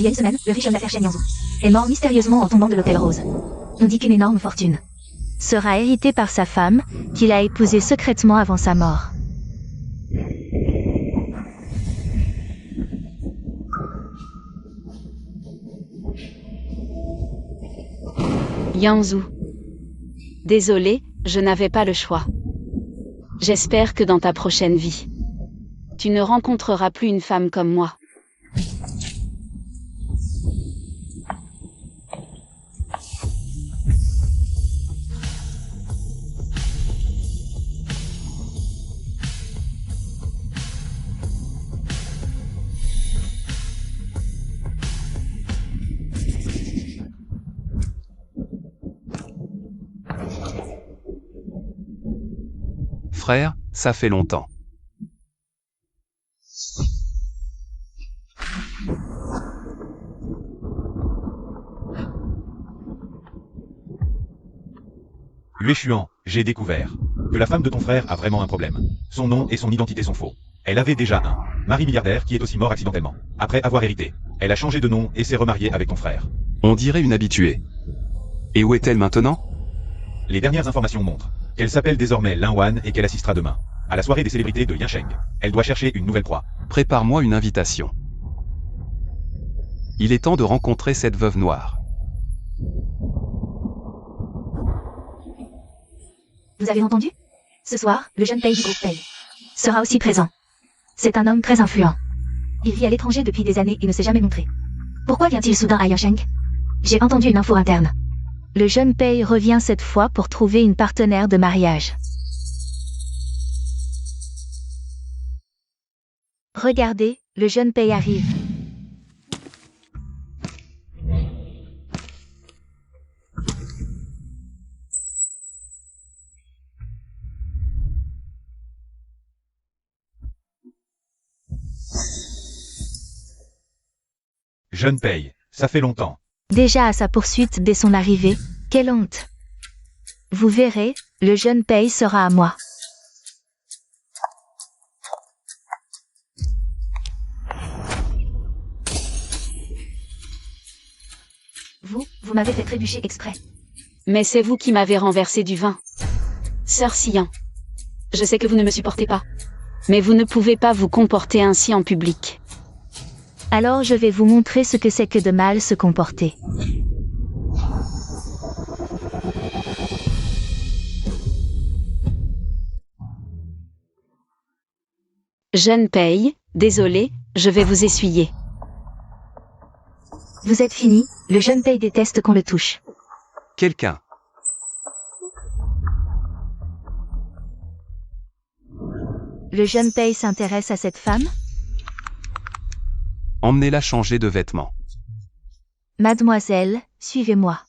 Il y a une semaine, le riche homme d'affaires Shen Yangzhou est mort mystérieusement en tombant de l'hôtel Rose. On dit qu'une énorme fortune sera héritée par sa femme, qu'il a épousée secrètement avant sa mort. Yangzhou. Désolé, je n'avais pas le choix. J'espère que dans ta prochaine vie, tu ne rencontreras plus une femme comme moi. Frère, ça fait longtemps. Yue Xuan, j'ai découvert que la femme de ton frère a vraiment un problème. Son nom et son identité sont faux. Elle avait déjà un mari milliardaire qui est aussi mort accidentellement. Après avoir hérité, elle a changé de nom et s'est remariée avec ton frère. On dirait une habituée. Et où est-elle maintenant? Les dernières informations montrent qu'elle s'appelle désormais Lin Wan et qu'elle assistera demain à la soirée des célébrités de Yansheng. Elle doit chercher une nouvelle proie. Prépare-moi une invitation. Il est temps de rencontrer cette veuve noire. Vous avez entendu? Ce soir, le jeune Pei du groupe Pei sera aussi présent. C'est un homme très influent. Il vit à l'étranger depuis des années et ne s'est jamais montré. Pourquoi vient-il soudain à Yansheng? J'ai entendu une info interne. Le jeune Pei revient cette fois pour trouver une partenaire de mariage. Regardez, le jeune Pei arrive. Jeune Pei, ça fait longtemps. Déjà à sa poursuite dès son arrivée, quelle honte! Vous verrez, le jeune Pei sera à moi. Vous m'avez fait trébucher exprès. Mais c'est vous qui m'avez renversé du vin. Sœur Xian. Je sais que vous ne me supportez pas. Mais vous ne pouvez pas vous comporter ainsi en public. Alors je vais vous montrer ce que c'est que de mal se comporter. Jeune Pei, désolé, je vais vous essuyer. Vous êtes fini, le jeune Pei déteste qu'on le touche. Quelqu'un. Le jeune Pei s'intéresse à cette femme? Emmenez-la changer de vêtements. Mademoiselle, suivez-moi.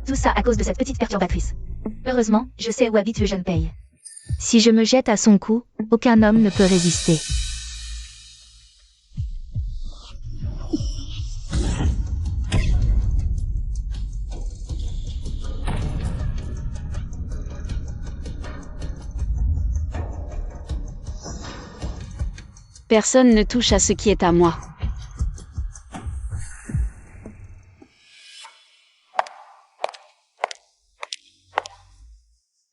Tout ça à cause de cette petite perturbatrice. Heureusement, je sais où habite le jeune Pei. Si je me jette à son cou, aucun homme ne peut résister. Personne ne touche à ce qui est à moi.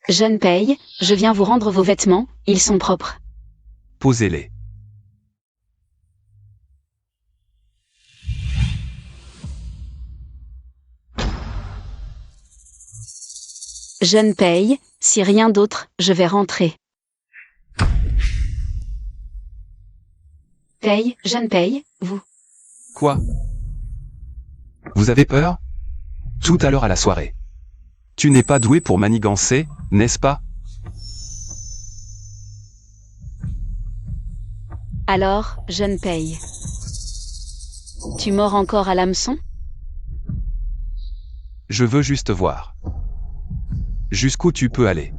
Jeune Pei, je viens vous rendre vos vêtements, ils sont propres. Posez-les. Jeune Pei, si rien d'autre, je vais rentrer. Pei, jeune Pei, vous. Quoi? Vous avez peur? Tout à l'heure à la soirée. Tu n'es pas doué pour manigancer, n'est-ce pas? Alors, jeune Pei. Tu mords encore à l'hameçon? Je veux juste voir. Jusqu'où tu peux aller.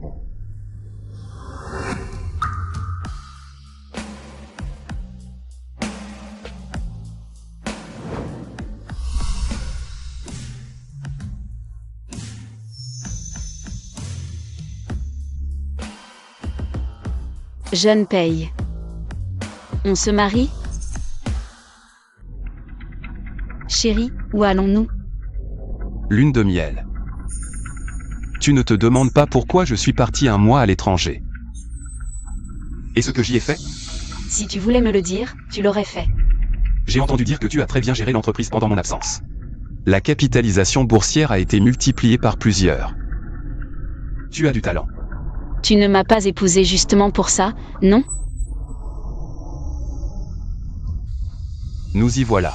Jeune Pei. On se marie? Chérie, où allons-nous? Lune de miel. Tu ne te demandes pas pourquoi je suis parti un mois à l'étranger. Et ce que j'y ai fait? Si tu voulais me le dire, tu l'aurais fait. J'ai entendu dire que tu as très bien géré l'entreprise pendant mon absence. La capitalisation boursière a été multipliée par plusieurs. Tu as du talent. Tu ne m'as pas épousé justement pour ça, non? Nous y voilà.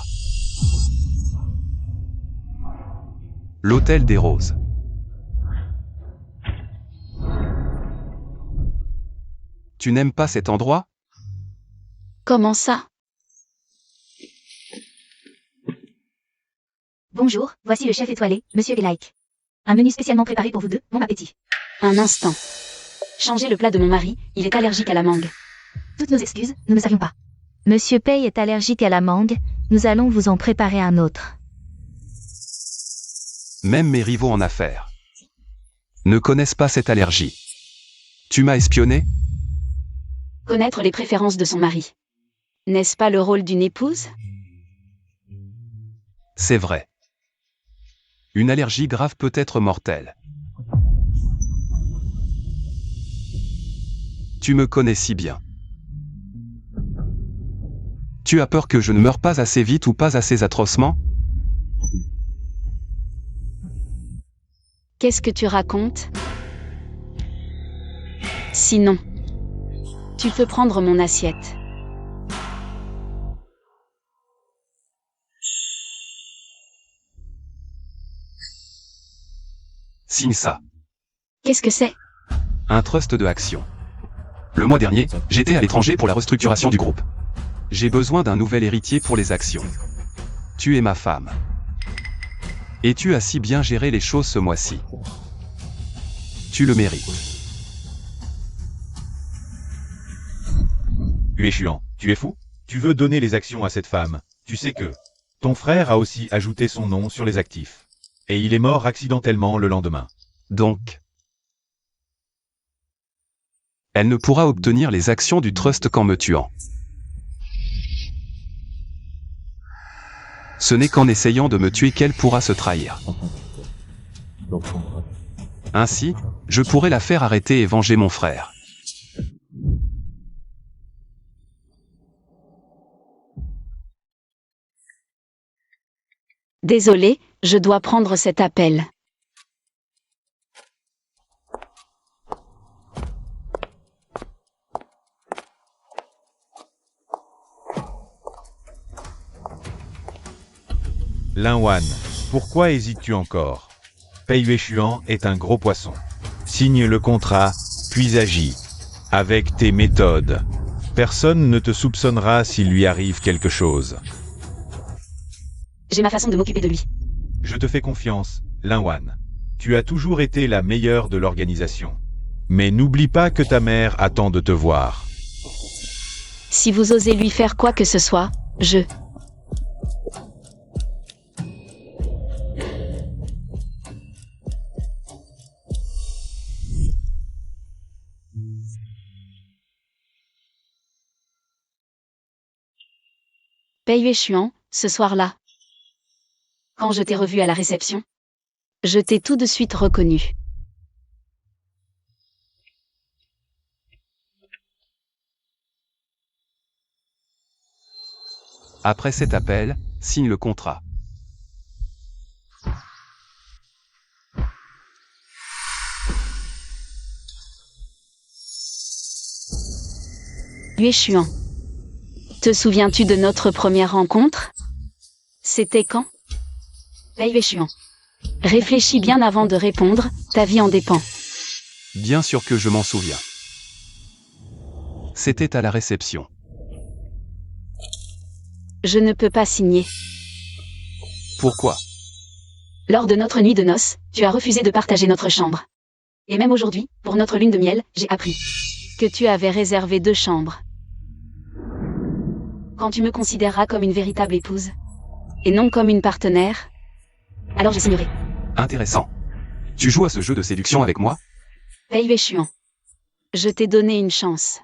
L'hôtel des Roses. Tu n'aimes pas cet endroit? Comment ça? Bonjour, voici le chef étoilé, Monsieur Gelaik. Un menu spécialement préparé pour vous deux, bon appétit. Un instant. Changez le plat de mon mari, il est allergique à la mangue. Toutes nos excuses, nous ne savions pas. Monsieur Pei est allergique à la mangue, nous allons vous en préparer un autre. Même mes rivaux en affaires ne connaissent pas cette allergie. Tu m'as espionné? Connaître les préférences de son mari. N'est-ce pas le rôle d'une épouse? C'est vrai. Une allergie grave peut être mortelle. Tu me connais si bien. Tu as peur que je ne meure pas assez vite ou pas assez atrocement? Qu'est-ce que tu racontes? Sinon, tu peux prendre mon assiette. Signe ça. Qu'est-ce que c'est? Un trust de action. Le mois dernier, j'étais à l'étranger pour la restructuration du groupe. J'ai besoin d'un nouvel héritier pour les actions. Tu es ma femme. Et tu as si bien géré les choses ce mois-ci. Tu le mérites. Huéchuan, tu es fou? Tu veux donner les actions à cette femme. Tu sais que ton frère a aussi ajouté son nom sur les actifs. Et il est mort accidentellement le lendemain. Donc, elle ne pourra obtenir les actions du trust qu'en me tuant. Ce n'est qu'en essayant de me tuer qu'elle pourra se trahir. Ainsi, je pourrais la faire arrêter et venger mon frère. Désolé, je dois prendre cet appel. Linwan, pourquoi hésites-tu encore? Pei Huéchuan est un gros poisson. Signe le contrat, puis agis. Avec tes méthodes. Personne ne te soupçonnera s'il lui arrive quelque chose. J'ai ma façon de m'occuper de lui. Je te fais confiance, Linwan. Tu as toujours été la meilleure de l'organisation. Mais n'oublie pas que ta mère attend de te voir. Si vous osez lui faire quoi que ce soit, je... Pei Huéchuan, ce soir-là. Quand je t'ai revu à la réception, je t'ai tout de suite reconnu. Après cet appel, signe le contrat. Huéchuan. Te souviens-tu de notre première rencontre? C'était quand? Pei Huéchuan. Réfléchis bien avant de répondre, ta vie en dépend. Bien sûr que je m'en souviens. C'était à la réception. Je ne peux pas signer. Pourquoi? Lors de notre nuit de noces, tu as refusé de partager notre chambre. Et même aujourd'hui, pour notre lune de miel, j'ai appris que tu avais réservé 2 chambres. Quand tu me considéreras comme une véritable épouse, et non comme une partenaire, alors je signerai. Intéressant. Tu joues à ce jeu de séduction avec moi? Pei Huéchuan. Je t'ai donné une chance.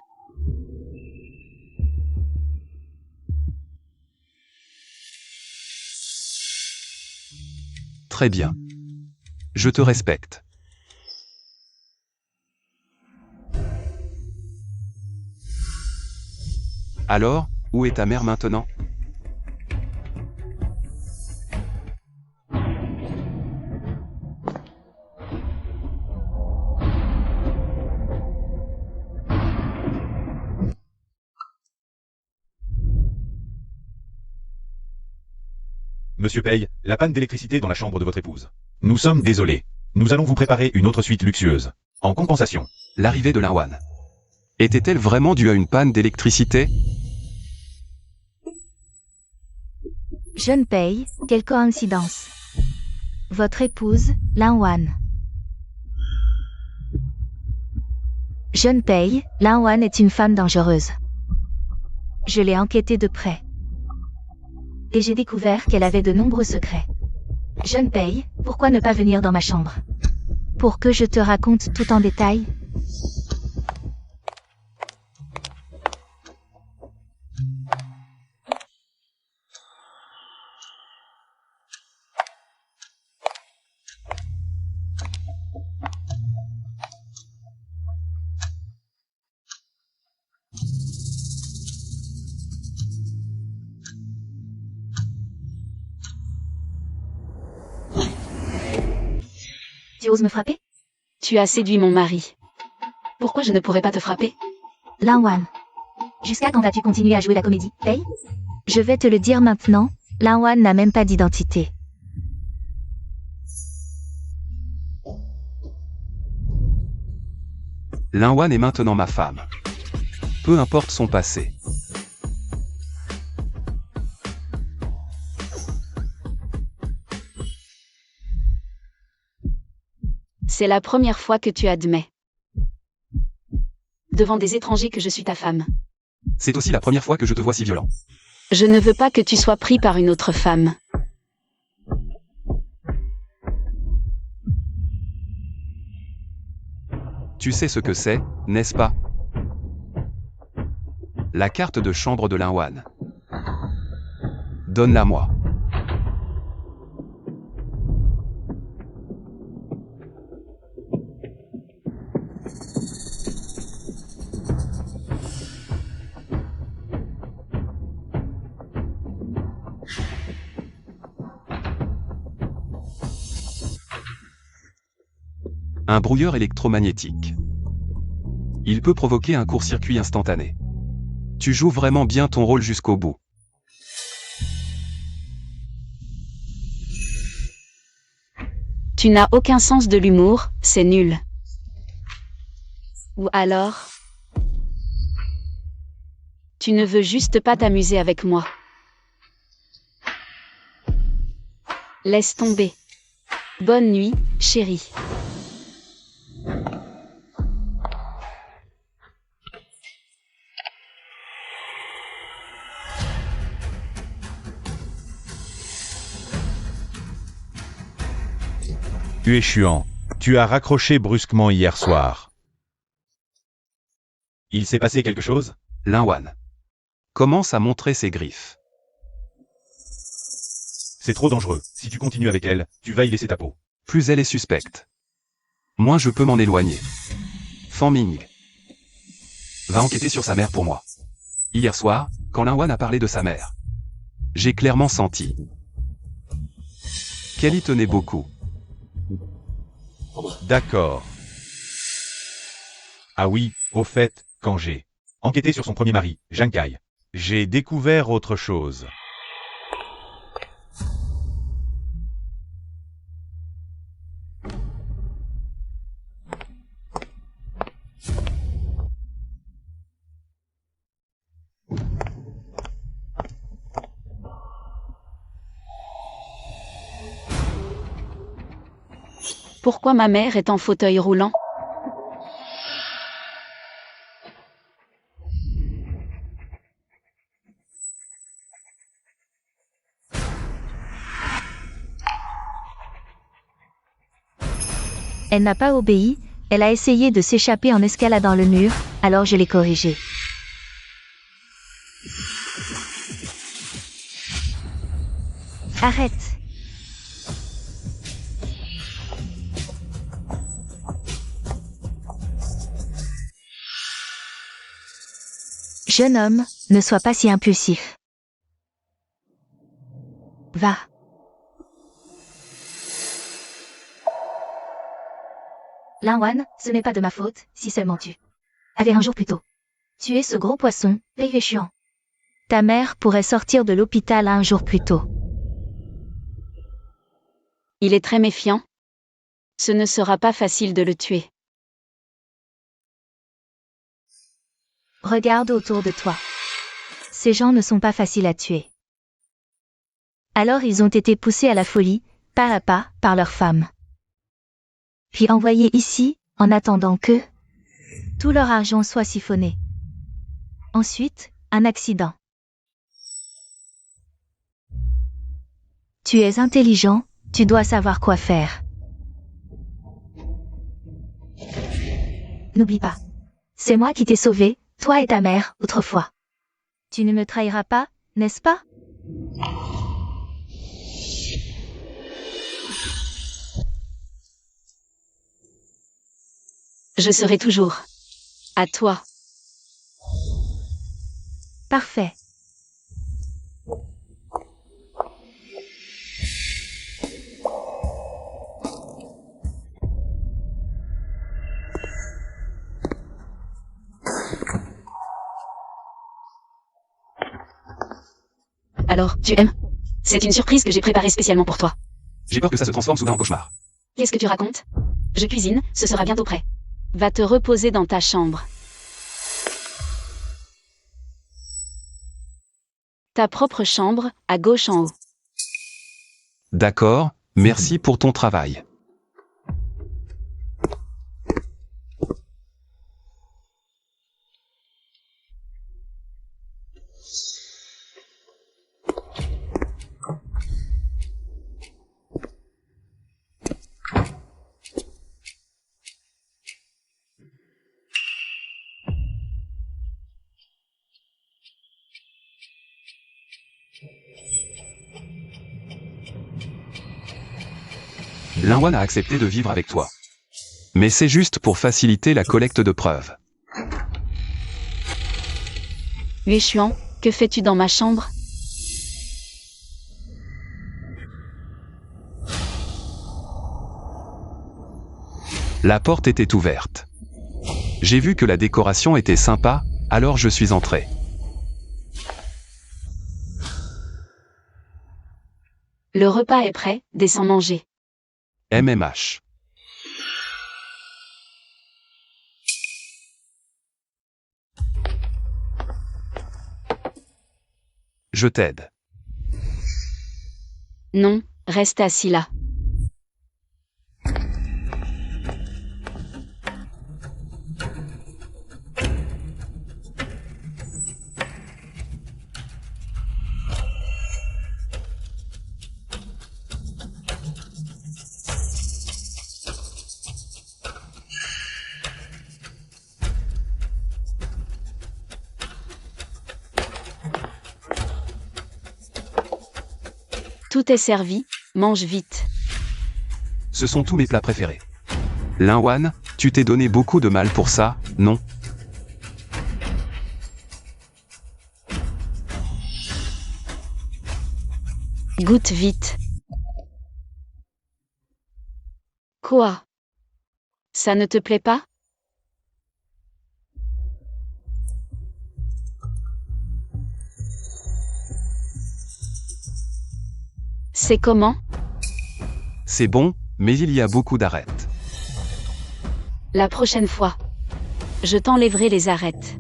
Très bien. Je te respecte. Alors, où est ta mère maintenant? Monsieur Pei, la panne d'électricité dans la chambre de votre épouse. Nous sommes désolés. Nous allons vous préparer une autre suite luxueuse. En compensation. L'arrivée de Linwan. Était-elle vraiment due à une panne d'électricité? Jeune Pei, quelle coïncidence. Votre épouse, Linwan. Jeune Pei, Linwan est une femme dangereuse. Je l'ai enquêtée de près. Et j'ai découvert qu'elle avait de nombreux secrets. Jeune Pei, pourquoi ne pas venir dans ma chambre? Pour que je te raconte tout en détail? Tu oses me frapper? Tu as séduit mon mari. Pourquoi je ne pourrais pas te frapper? Linwan. Jusqu'à quand vas-tu continuer à jouer la comédie, Pei? Je vais te le dire maintenant, Linwan n'a même pas d'identité. Linwan est maintenant ma femme. Peu importe son passé. C'est la première fois que tu admets. Devant des étrangers que je suis ta femme. C'est aussi la première fois que je te vois si violent. Je ne veux pas que tu sois pris par une autre femme. Tu sais ce que c'est, n'est-ce pas? La carte de chambre de Linwan. Donne-la moi. Un brouilleur électromagnétique. Il peut provoquer un court-circuit instantané. Tu joues vraiment bien ton rôle jusqu'au bout. Tu n'as aucun sens de l'humour, c'est nul. Ou alors... Tu ne veux juste pas t'amuser avec moi. Laisse tomber. Bonne nuit, chérie. Huéchuan, tu as raccroché brusquement hier soir. Il s'est passé quelque chose? Linwan commence à montrer ses griffes. C'est trop dangereux. Si tu continues avec elle, tu vas y laisser ta peau. Plus elle est suspecte, moins je peux m'en éloigner. Fan Ming va enquêter sur sa mère pour moi. Hier soir, quand Linwan a parlé de sa mère, j'ai clairement senti qu'elle y tenait beaucoup. D'accord. Ah oui, au fait, quand j'ai enquêté sur son premier mari, Zhang Kai, j'ai découvert autre chose. Pourquoi ma mère est en fauteuil roulant? Elle n'a pas obéi, elle a essayé de s'échapper en escaladant le mur, alors je l'ai corrigée. Arrête. Jeune homme, ne sois pas si impulsif. Va. Linwan, ce n'est pas de ma faute, si seulement tu avais un jour plus tôt tué ce gros poisson, Pei Yueshuan. Ta mère pourrait sortir de l'hôpital un jour plus tôt. Il est très méfiant. Ce ne sera pas facile de le tuer. Regarde autour de toi. Ces gens ne sont pas faciles à tuer. Alors ils ont été poussés à la folie, pas à pas, par leurs femmes. Puis envoyés ici, en attendant que tout leur argent soit siphonné. Ensuite, un accident. Tu es intelligent, tu dois savoir quoi faire. N'oublie pas. C'est moi qui t'ai sauvé, toi et ta mère, autrefois. Tu ne me trahiras pas, n'est-ce pas? Je serai toujours à toi. Parfait. Alors, tu aimes? C'est une surprise que j'ai préparée spécialement pour toi. J'ai peur que ça se transforme soudain en cauchemar. Qu'est-ce que tu racontes? Je cuisine, ce sera bientôt prêt. Va te reposer dans ta chambre. Ta propre chambre, à gauche en haut. D'accord, merci pour ton travail. Linwan a accepté de vivre avec toi. Mais c'est juste pour faciliter la collecte de preuves. Yueshuan, que fais-tu dans ma chambre? La porte était ouverte. J'ai vu que la décoration était sympa, alors je suis entré. Le repas est prêt, descends manger. MMH. Je t'aide. Non, reste assis là. Tout est servi, mange vite. Ce sont tous mes plats préférés. Linwan, tu t'es donné beaucoup de mal pour ça, non? Goûte vite. Quoi? Ça ne te plaît pas? C'est comment? C'est bon, mais il y a beaucoup d'arêtes. La prochaine fois. Je t'enlèverai les arêtes.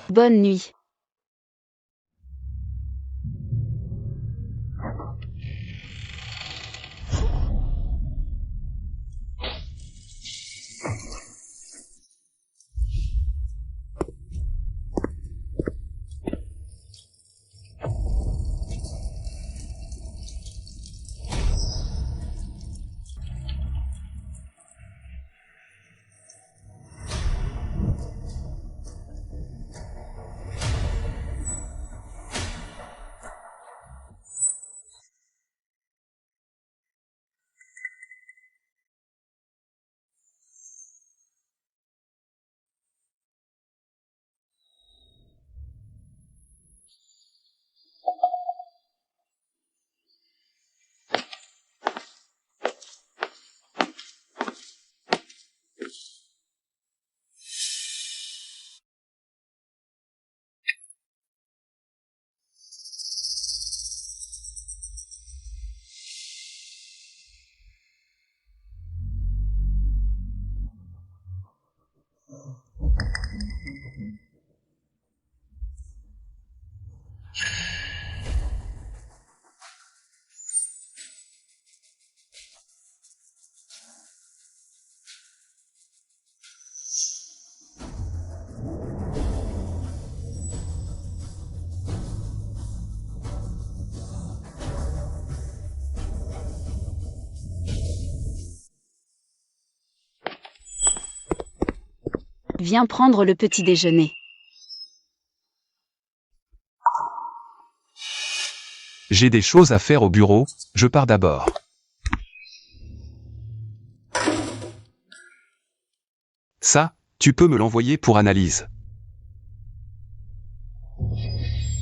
Bonne nuit. Viens prendre le petit déjeuner. J'ai des choses à faire au bureau, je pars d'abord. Ça, tu peux me l'envoyer pour analyse.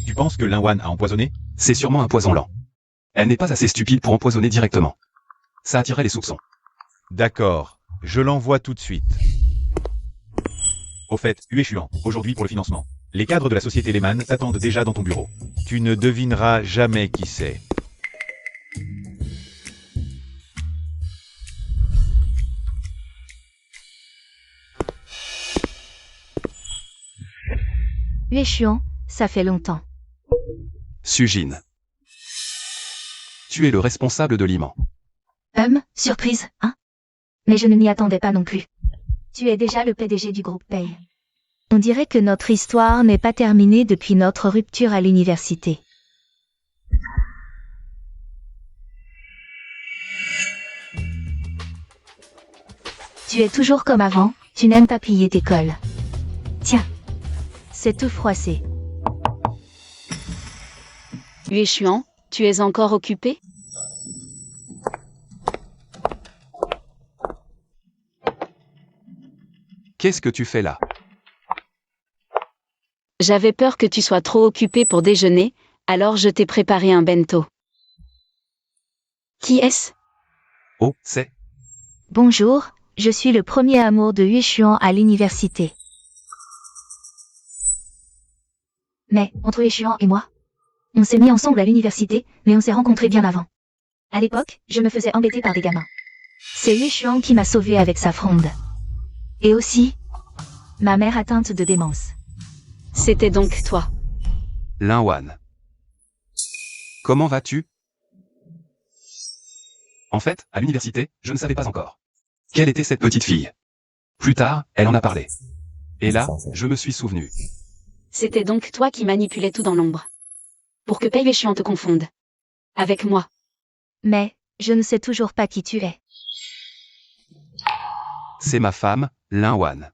Tu penses que Linwan a empoisonné? C'est sûrement un poison lent. Elle n'est pas assez stupide pour empoisonner directement. Ça attirait les soupçons. D'accord, je l'envoie tout de suite. Au fait, Huéchuan, aujourd'hui pour le financement. Les cadres de la société Lehman t'attendent déjà dans ton bureau. Tu ne devineras jamais qui c'est. Huéchuan, ça fait longtemps. Sujin. Tu es le responsable de Liman. Surprise, hein? Mais je ne m'y attendais pas non plus. Tu es déjà le PDG du groupe Pay. On dirait que notre histoire n'est pas terminée depuis notre rupture à l'université. Tu es toujours comme avant, tu n'aimes pas plier tes cols. Tiens, C'est tout froissé. Huéchuan, tu es encore occupé? Qu'est-ce que tu fais là? J'avais peur que tu sois trop occupé pour déjeuner, alors je t'ai préparé un bento. Qui est-ce? Oh, c'est... Bonjour, je suis le premier amour de Huéchuan à l'université. mais entre Échuan et moi, on s'est mis ensemble à l'université, mais on s'est rencontrés bien avant. À l'époque, je me faisais embêter par des gamins. C'est Huéchuan qui m'a sauvée avec sa fronde. Et aussi, ma mère atteinte de démence. C'était donc toi. Linwan. Comment vas-tu? En fait, à l'université, je ne savais pas encore. Quelle était cette petite fille? Plus tard, elle en a parlé. Et là, je me suis souvenu. C'était donc toi qui manipulais tout dans l'ombre. Pour que Pei Huéchuan te confonde. Avec moi. Mais, je ne sais toujours pas qui tu es. C'est ma femme, Linwan.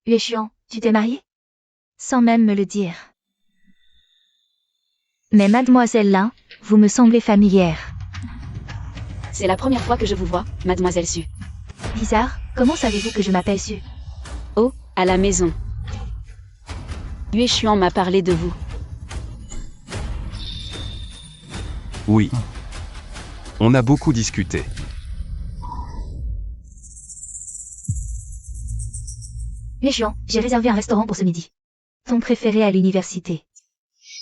Huéchuan, tu t'es marié? Sans même me le dire. Mais mademoiselle Lin, vous me semblez familière. C'est la première fois que je vous vois, mademoiselle Su. Bizarre, comment savez-vous que je m'appelle Su? Oh, à la maison. Huéchuan m'a parlé de vous. Oui. On a beaucoup discuté. Huéchuan, j'ai réservé un restaurant pour ce midi. Ton préféré à l'université.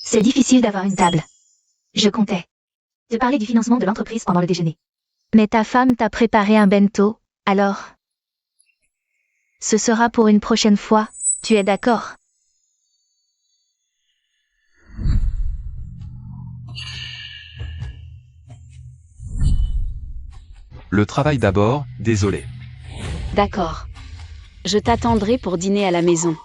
C'est difficile d'avoir une table. Je comptais te parler du financement de l'entreprise pendant le déjeuner. Mais ta femme t'a préparé un bento, alors? Ce sera pour une prochaine fois, tu es d'accord? Le travail d'abord, désolé. D'accord. Je t'attendrai pour dîner à la maison.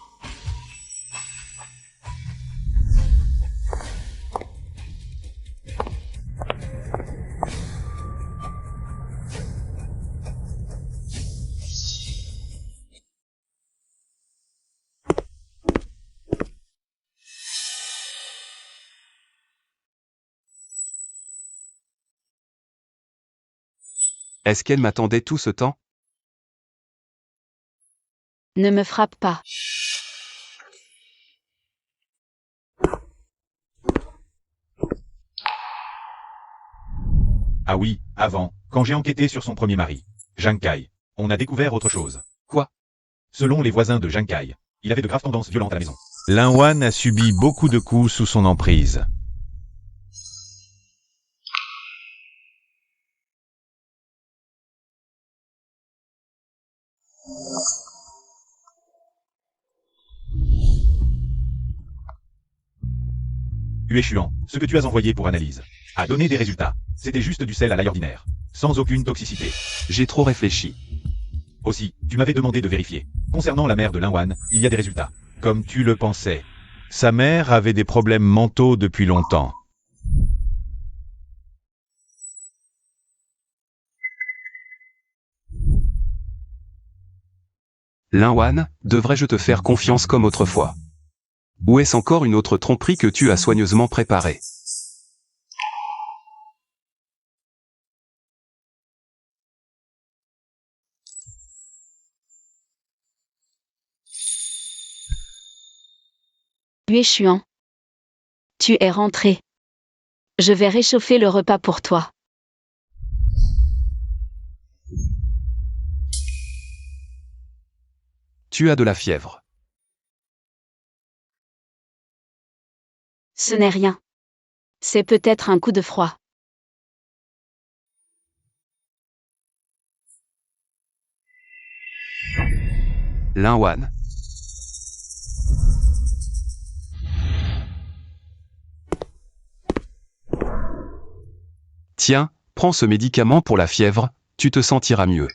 Est-ce qu'elle m'attendait tout ce temps? Ne me frappe pas. Ah oui, avant, quand j'ai enquêté sur son premier mari, Zhang Kai, on a découvert autre chose. Quoi? Selon les voisins de Zhang Kai, il avait de graves tendances violentes à la maison. Linwan a subi beaucoup de coups sous son emprise. Huéchuan, ce que tu as envoyé pour analyse a donné des résultats. C'était juste du sel à l'ail ordinaire, sans aucune toxicité. J'ai trop réfléchi. Aussi, tu m'avais demandé de vérifier. Concernant la mère de Linwan, il y a des résultats. Comme tu le pensais. Sa mère avait des problèmes mentaux depuis longtemps. Linwan, devrais-je te faire confiance comme autrefois? Ou est-ce encore une autre tromperie que tu as soigneusement préparée? Yue Xuan. Tu es rentré. Je vais réchauffer le repas pour toi. Tu as de la fièvre. Ce n'est rien. C'est peut-être un coup de froid. Linwan. Tiens, prends ce médicament pour la fièvre, tu te sentiras mieux.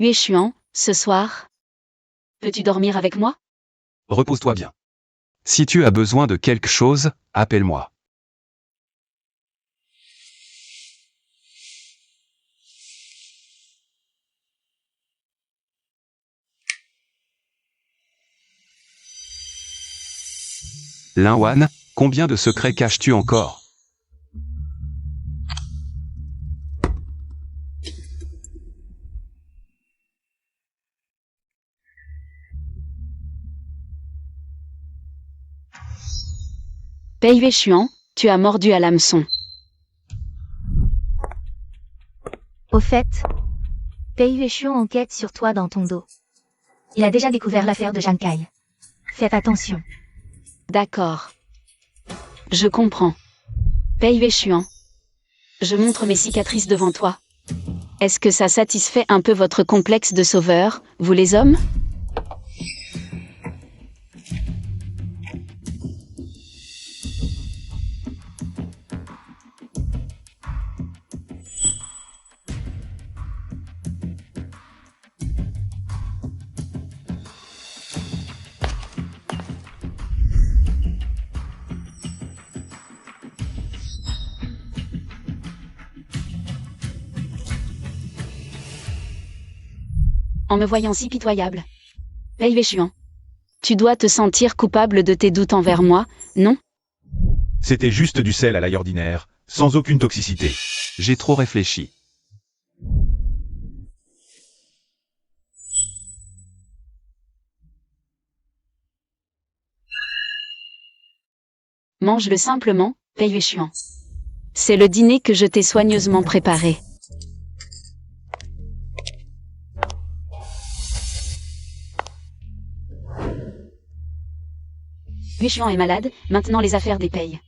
Yue Xuan, ce soir, peux-tu dormir avec moi? Repose-toi bien. Si tu as besoin de quelque chose, appelle-moi. Linwan, combien de secrets caches-tu encore? Pei Yue Xuan, tu as mordu à l'hameçon. Au fait, Pei Yue Xuan enquête sur toi dans ton dos. Il a déjà découvert l'affaire de Zhang Kai. Faites attention. D'accord. Je comprends. Pei Yue Xuan. Je montre mes cicatrices devant toi. Est-ce que ça satisfait un peu votre complexe de sauveur, vous les hommes? En me voyant si pitoyable. Pei Yue Xuan. Tu dois te sentir coupable de tes doutes envers moi, non? C'était juste du sel à l'ail ordinaire, sans aucune toxicité. J'ai trop réfléchi. Mange-le simplement, Pei Yue Xuan. C'est le dîner que je t'ai soigneusement préparé. Yue Xuan est malade, maintenant les affaires des Pei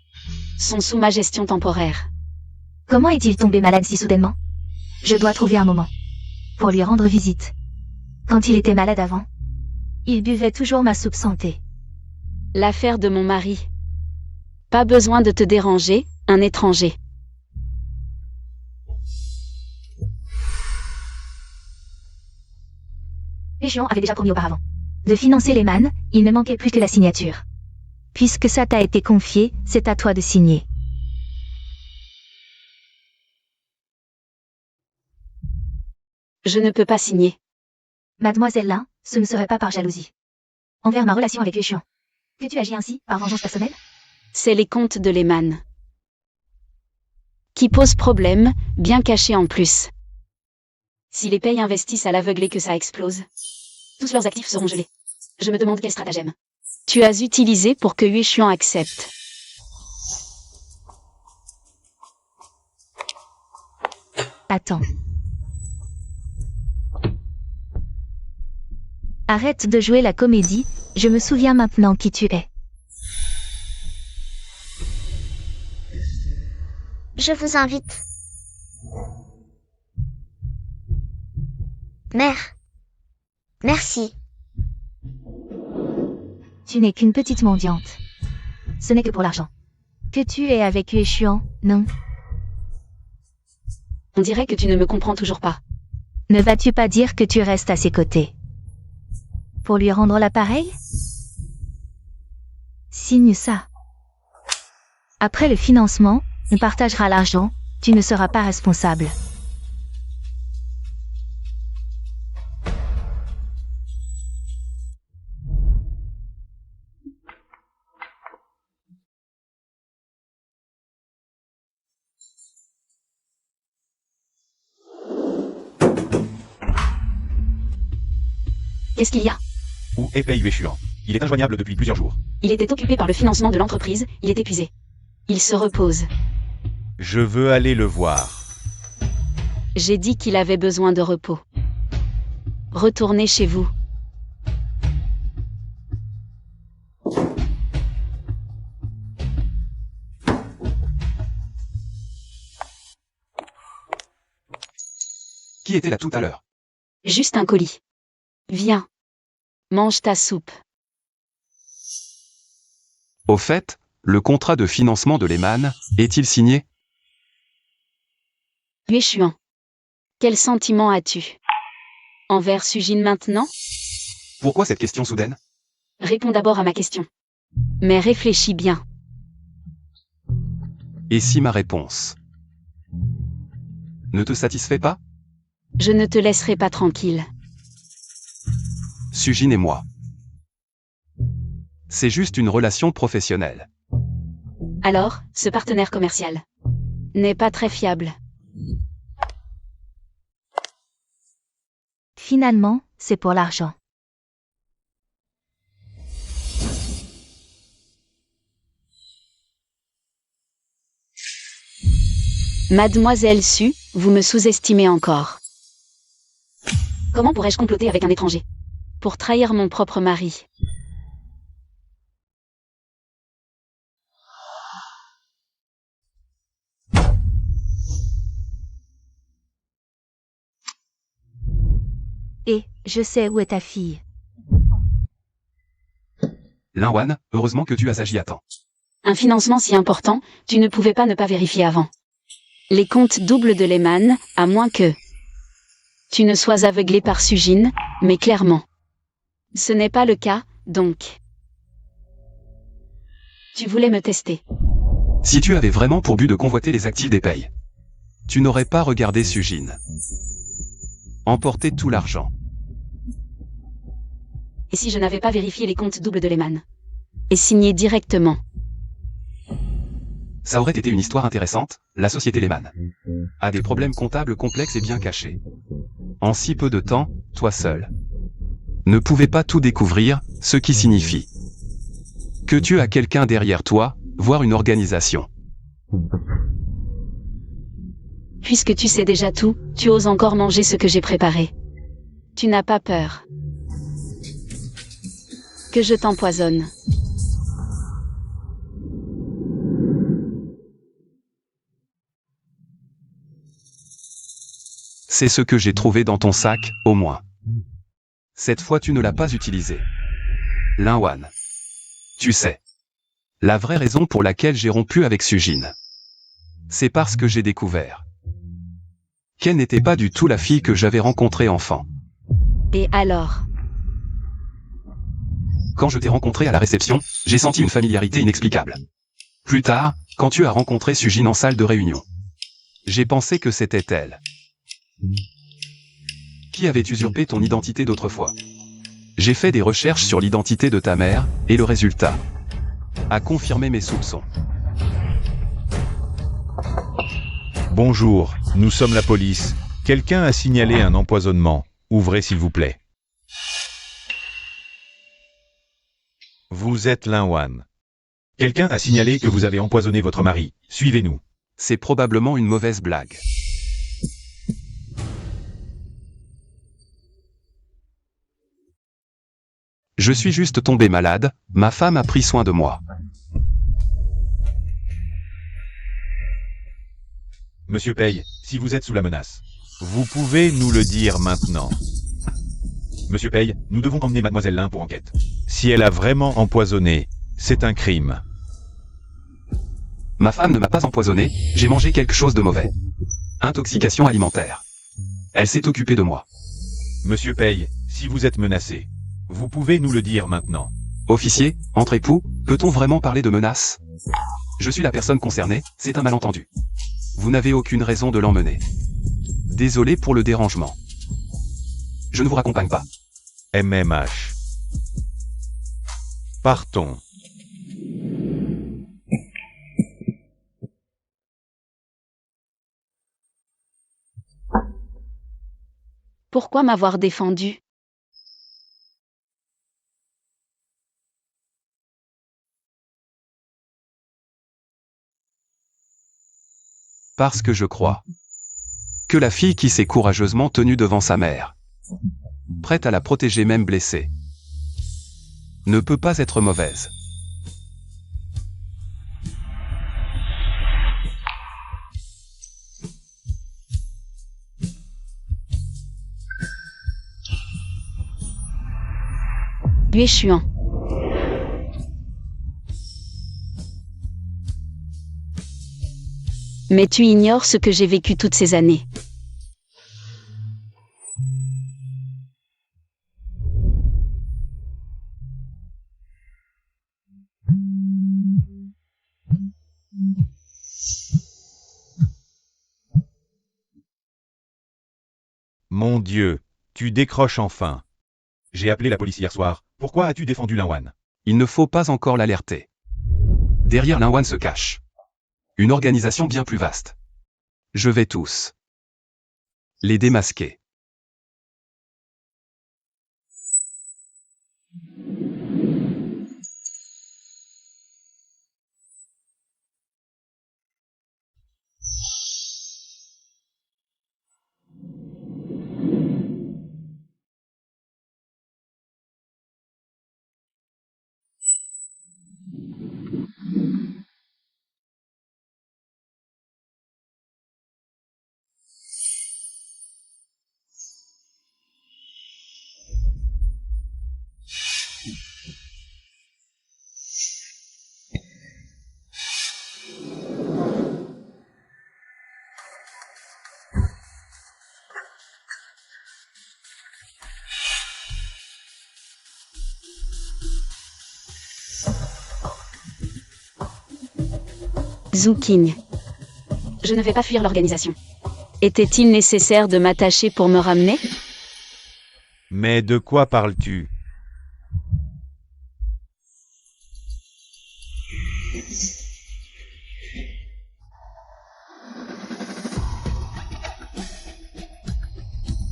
sont sous ma gestion temporaire. Comment est-il tombé malade si soudainement? Je dois trouver un moment pour lui rendre visite. Quand il était malade avant, Il buvait toujours ma soupe santé. L'affaire de mon mari. Pas besoin de te déranger, un étranger. Péchion avait déjà promis auparavant de financer les mannes, il ne manquait plus que la signature. Puisque ça t'a été confié, c'est à toi de signer. Je ne peux pas signer. Mademoiselle Lin, ce ne serait pas par jalousie envers ma relation avec Péchion que tu agis ainsi, par vengeance personnelle? C'est les comptes de Lehman qui posent problème, bien cachés en plus. Si les Pei investissent à l'aveugle et que ça explose, tous leurs actifs seront gelés. Je me demande quel stratagème tu as utilisé pour que Yue Xuan accepte. Attends. Arrête de jouer la comédie, je me souviens maintenant qui tu es. Je vous invite. Mère. Merci. Tu n'es qu'une petite mendiante. Ce n'est que pour l'argent. Que tu es avec Yue Xuan, non? On dirait que tu ne me comprends toujours pas. Ne vas-tu pas dire que tu restes à ses côtés? Pour lui rendre l'appareil? Signe ça. Après le financement, on partagera l'argent, tu ne seras pas responsable. Qu'est-ce qu'il y a? Où est Pei Yue Xuan? Il est injoignable depuis plusieurs jours. Il était occupé par le financement de l'entreprise, il est épuisé. Il se repose. Je veux aller le voir. J'ai dit qu'il avait besoin de repos. Retournez chez vous. Qui était là tout à l'heure? Juste un colis. Viens. Mange ta soupe. Au fait, le contrat de financement de Lehman est-il signé? Yue Xuan. Quel sentiment as-tu? Envers Sujin maintenant? Pourquoi cette question soudaine? Réponds d'abord à ma question. Mais réfléchis bien. Et si ma réponse ne te satisfait pas? Je ne te laisserai pas tranquille. Sujin et moi. C'est juste une relation professionnelle. Alors, ce partenaire commercial n'est pas très fiable. Finalement, c'est pour l'argent. Mademoiselle Su, vous me sous-estimez encore. Comment pourrais-je comploter avec un étranger? Pour trahir mon propre mari. Et, je sais où est ta fille. Linwan, heureusement que tu as agi à temps. Un financement si important, tu ne pouvais pas ne pas vérifier avant. Les comptes doubles de Lehman, à moins que tu ne sois aveuglé par Sujin, mais clairement. Ce n'est pas le cas, donc. Tu voulais me tester. Si tu avais vraiment pour but de convoiter les actifs des payes, tu n'aurais pas regardé Sujin. Emporter tout l'argent. Et si je n'avais pas vérifié les comptes doubles de Lehman? Et signé directement? Ça aurait été une histoire intéressante, la société Lehman a des problèmes comptables complexes et bien cachés. En si peu de temps, toi seul ne pouvais pas tout découvrir, ce qui signifie que tu as quelqu'un derrière toi, voire une organisation. Puisque tu sais déjà tout, tu oses encore manger ce que j'ai préparé. Tu n'as pas peur que je t'empoisonne. C'est ce que j'ai trouvé dans ton sac, au moins. Cette fois tu ne l'as pas utilisé. Linwan. Tu sais. La vraie raison pour laquelle j'ai rompu avec Sujin. C'est parce que j'ai découvert qu'elle n'était pas du tout la fille que j'avais rencontrée enfant. Et alors? Quand je t'ai rencontré à la réception, j'ai senti une familiarité inexplicable. Plus tard, quand tu as rencontré Sujin en salle de réunion, j'ai pensé que c'était elle. Qui avait usurpé ton identité d'autrefois? J'ai fait des recherches sur l'identité de ta mère, et le résultat a confirmé mes soupçons. Bonjour, nous sommes la police. Quelqu'un a signalé un empoisonnement. Ouvrez s'il vous plaît. Vous êtes Linwan. Quelqu'un a signalé que vous avez empoisonné votre mari. Suivez-nous. C'est probablement une mauvaise blague. Je suis juste tombé malade, ma femme a pris soin de moi. Monsieur Pei, si vous êtes sous la menace. Vous pouvez nous le dire maintenant. Monsieur Pei, nous devons emmener Mademoiselle Lin pour enquête. Si elle a vraiment empoisonné, c'est un crime. Ma femme ne m'a pas empoisonné, j'ai mangé quelque chose de mauvais. Intoxication alimentaire. Elle s'est occupée de moi. Monsieur Pei, si vous êtes menacé, vous pouvez nous le dire maintenant. Officier, entre époux, peut-on vraiment parler de menace? Je suis la personne concernée, c'est un malentendu. Vous n'avez aucune raison de l'emmener. Désolé pour le dérangement. Je ne vous raccompagne pas. MMH. Partons. Pourquoi m'avoir défendu? Parce que je crois que la fille qui s'est courageusement tenue devant sa mère, prête à la protéger même blessée, ne peut pas être mauvaise. Yue Xuan. Mais tu ignores ce que j'ai vécu toutes ces années. Mon Dieu, tu décroches enfin. J'ai appelé la police hier soir. Pourquoi as-tu défendu Lin Wan? Il ne faut pas encore l'alerter. Derrière Lin Wan se cache une organisation bien plus vaste. Je vais tous les démasquer. Zhu Qing. Je ne vais pas fuir l'organisation. Était-il nécessaire de m'attacher pour me ramener? Mais de quoi parles-tu?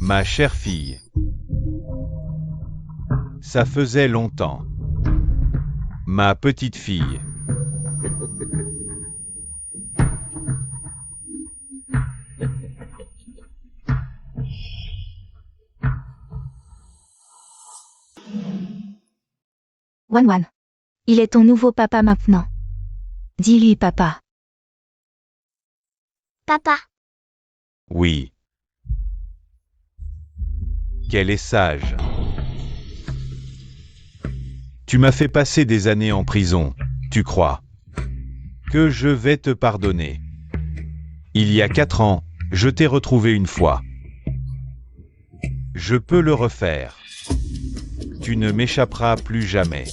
Ma chère fille. Ça faisait longtemps. Ma petite fille. Wan Wan. Il est ton nouveau papa maintenant. Dis-lui papa. Papa. Oui. Qu'elle est sage. Tu m'as fait passer des années en prison, tu crois que je vais te pardonner. Il y a 4 ans, je t'ai retrouvé une fois. Je peux le refaire. Tu ne m'échapperas plus jamais.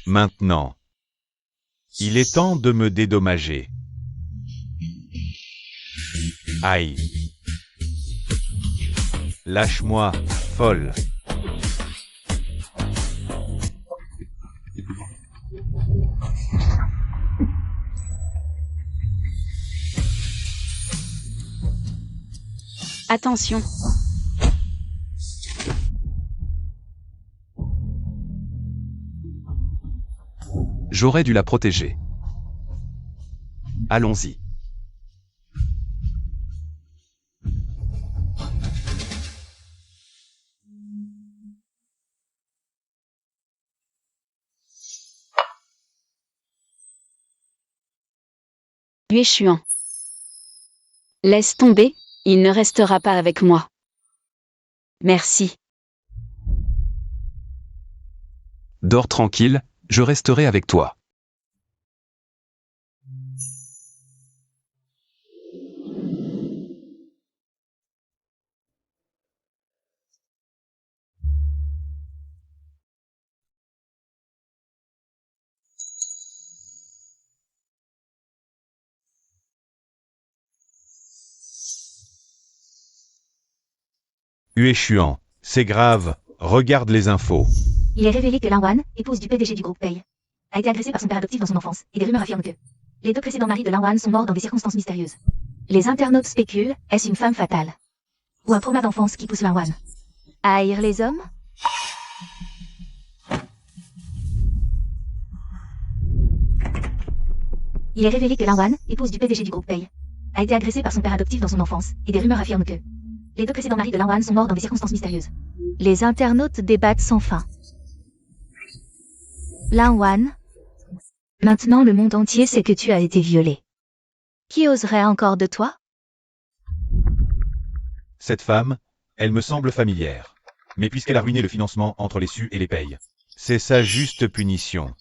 Maintenant, il est temps de me dédommager. Aïe. Lâche-moi, folle. Attention. J'aurais dû la protéger. Allons-y. Yue Xuan. Laisse tomber, il ne restera pas avec moi. Merci. Dors tranquille, je resterai avec toi. Ueshuan, c'est grave, regarde les infos. Il est révélé que Lanwan, épouse du PDG du groupe Pei, a été agressée par son père adoptif dans son enfance, et des rumeurs affirment que les 2 précédents maris de Lanwan sont morts dans des circonstances mystérieuses. Les internautes spéculent, est-ce une femme fatale ou un trauma d'enfance qui pousse Lanwan À haïr les hommes? Il est révélé que Lanwan, épouse du PDG du groupe Pei, a été agressée par son père adoptif dans son enfance, et des rumeurs affirment que les 2 précédents maris de Lanwan sont morts dans des circonstances mystérieuses. Les internautes débattent sans fin. Lanwan, maintenant le monde entier sait que tu as été violée. Qui oserait encore de toi? Cette femme, elle me semble familière. Mais puisqu'elle a ruiné le financement entre les Su et les Pei. C'est sa juste punition.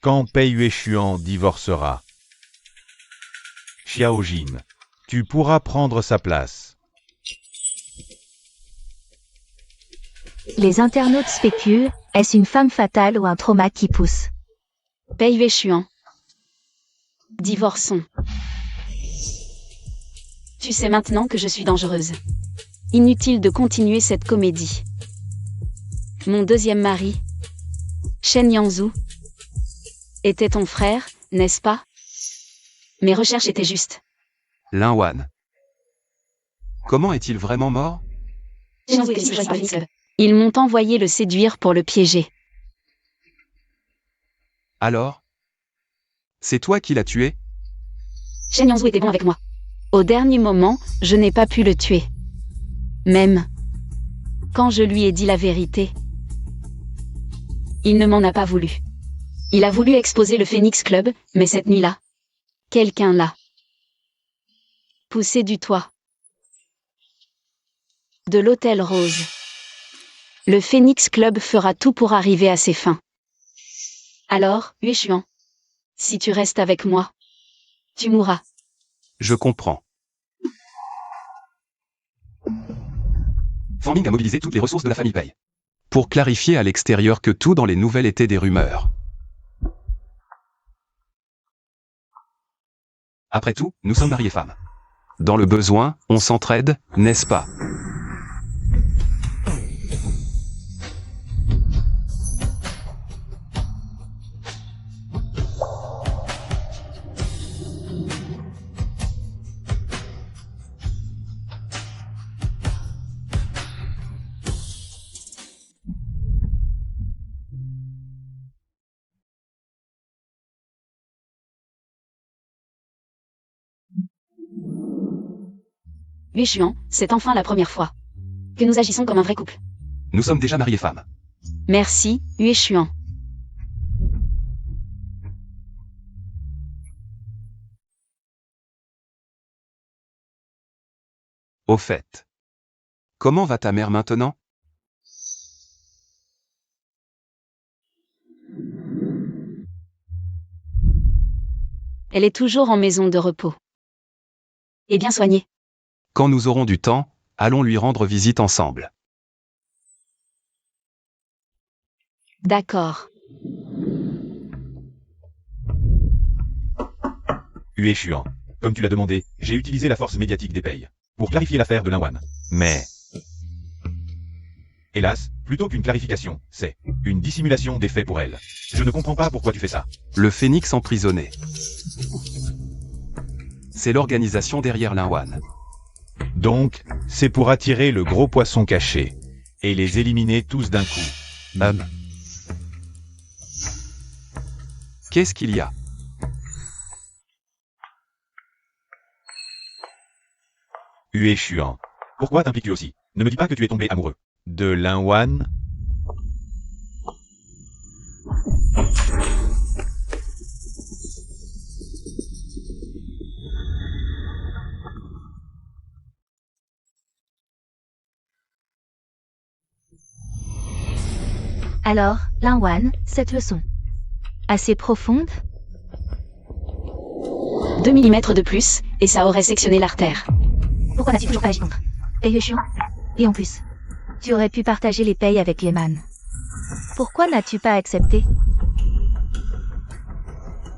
Quand Pei Ueshuan divorcera, Xiaojin, tu pourras prendre sa place. Les internautes spéculent, est-ce une femme fatale ou un trauma qui pousse? Pei Ueshuan. Divorçons. Tu sais maintenant que je suis dangereuse. Inutile de continuer cette comédie. Mon deuxième mari, Shen Yangzhu, était ton frère, n'est-ce pas? Mes recherches étaient justes. Lanwan. Comment est-il vraiment mort? Ils m'ont envoyé le séduire pour le piéger. Alors? C'est toi qui l'as tué? Shen Yangzhu était bon avec moi. Au dernier moment, je n'ai pas pu le tuer. Même quand je lui ai dit la vérité, il ne m'en a pas voulu. Il a voulu exposer le Phoenix Club, mais cette nuit-là, quelqu'un l'a poussé du toit de l'Hôtel Rose. Le Phoenix Club fera tout pour arriver à ses fins. Alors, Ueshuan, si tu restes avec moi, tu mourras. Je comprends. Fanming a mobilisé toutes les ressources de la famille Pei pour clarifier à l'extérieur que tout dans les nouvelles était des rumeurs. Après tout, nous sommes mariés femmes. Dans le besoin, on s'entraide, n'est-ce pas? Ueshuan, c'est enfin la première fois que nous agissons comme un vrai couple. Nous sommes déjà mariés femmes. Merci, Ueshuan. Au fait. Comment va ta mère maintenant? Elle est toujours en maison de repos. Et bien soignée. Quand nous aurons du temps, allons lui rendre visite ensemble. D'accord. Ueshuan, comme tu l'as demandé, j'ai utilisé la force médiatique des Pei pour clarifier l'affaire de Lanwan. Mais, Hélas, plutôt qu'une clarification, c'est une dissimulation des faits pour elle. Je ne comprends pas pourquoi tu fais ça. Le Phénix emprisonné. C'est l'organisation derrière Lanwan. donc, c'est pour attirer le gros poisson caché et les éliminer tous d'un coup. Qu'est-ce qu'il y a? Ueshuan, pourquoi t'impliques-tu aussi? Ne me dis pas que tu es tombé amoureux. De Lanwan, Alors, Linwan, cette leçon. Assez profonde? 2 mm de plus, et ça aurait sectionné l'artère. Pourquoi n'as-tu toujours pas agi contre? Pei est chiant. Et en plus, Tu aurais pu partager les payes avec Yeman. Pourquoi n'as-tu pas accepté?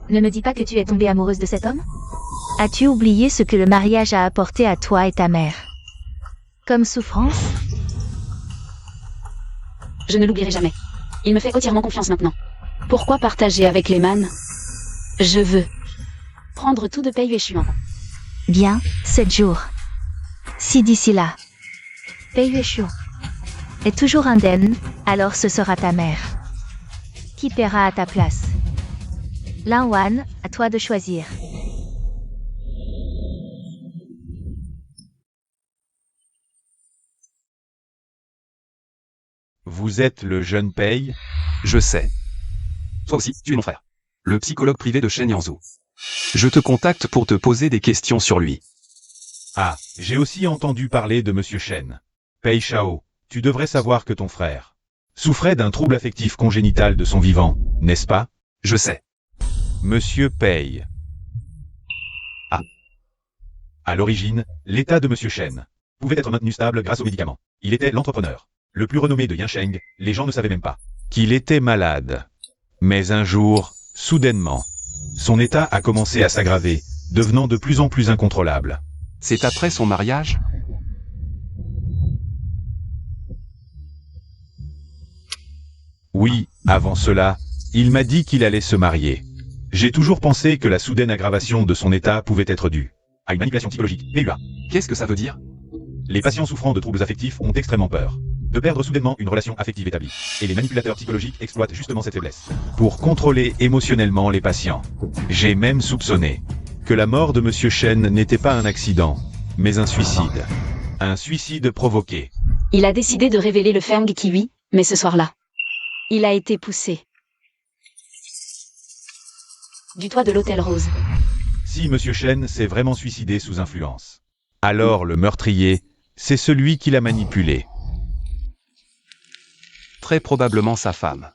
ne me dis pas que tu es tombée amoureuse de cet homme? As-tu oublié ce que le mariage a apporté à toi et ta mère? Comme souffrance? Je ne l'oublierai jamais. Il me fait entièrement confiance maintenant. Pourquoi partager avec Lehman? Je veux prendre tout de Pei Yue-Xuan. Bien, 7 jours. Si d'ici là, Pei Yue-Xuan est toujours indemne, alors ce sera ta mère qui paiera à ta place. Linwan, à toi de choisir. Vous êtes le jeune Pei? Je sais. Toi aussi, tu es mon frère. Le psychologue privé de Shen Yanzhou. Je te contacte pour te poser des questions sur lui. Ah, j'ai aussi entendu parler de Monsieur Shen. Pei Shao, tu devrais savoir que ton frère souffrait d'un trouble affectif congénital de son vivant, n'est-ce pas? Je sais. Monsieur Pei. À l'origine, l'état de Monsieur Shen pouvait être maintenu stable grâce aux médicaments. Il était l'entrepreneur le plus renommé de Yansheng, les gens ne savaient même pas Qu'il était malade. Mais un jour, soudainement, son état a commencé à s'aggraver, devenant de plus en plus incontrôlable. C'est après son mariage? Oui, avant cela, il m'a dit qu'il allait se marier. J'ai toujours pensé que la soudaine aggravation de son état pouvait être due à une manipulation psychologique, PUA. Qu'est-ce que ça veut dire? Les patients souffrant de troubles affectifs ont extrêmement peur de perdre soudainement une relation affective établie. Et les manipulateurs psychologiques exploitent justement cette faiblesse pour contrôler émotionnellement les patients. J'ai même soupçonné que la mort de Monsieur Shen n'était pas un accident, mais un suicide. Un suicide provoqué. Il a décidé de révéler le Feng Kiwi, mais ce soir-là, il a été poussé du toit de l'hôtel Rose. Si Monsieur Shen s'est vraiment suicidé sous influence, alors le meurtrier, c'est celui qui l'a manipulé. Très probablement sa femme.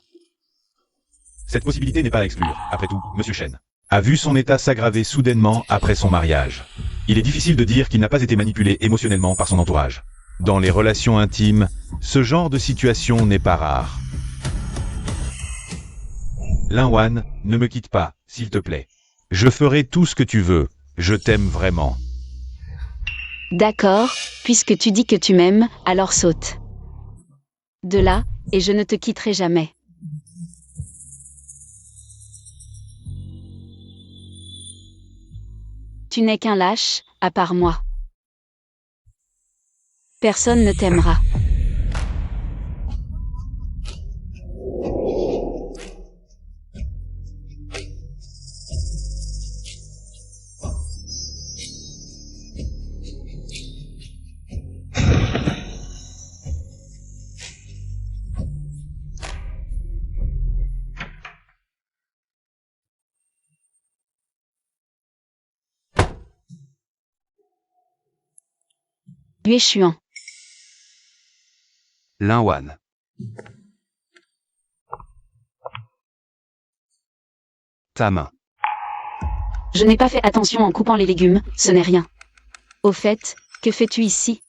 Cette possibilité n'est pas à exclure. Après tout, Monsieur Shen a vu son état s'aggraver soudainement après son mariage. Il est difficile de dire qu'il n'a pas été manipulé émotionnellement par son entourage. Dans les relations intimes, ce genre de situation n'est pas rare. Linwan, ne me quitte pas, s'il te plaît. Je ferai tout ce que tu veux. Je t'aime vraiment. D'accord, puisque tu dis que tu m'aimes, alors saute de là, et je ne te quitterai jamais. Tu n'es qu'un lâche, à part moi. Personne ne t'aimera. Yue-Xuan. Linwan. Ta main. Je n'ai pas fait attention en coupant les légumes, ce n'est rien. Au fait, que fais-tu ici?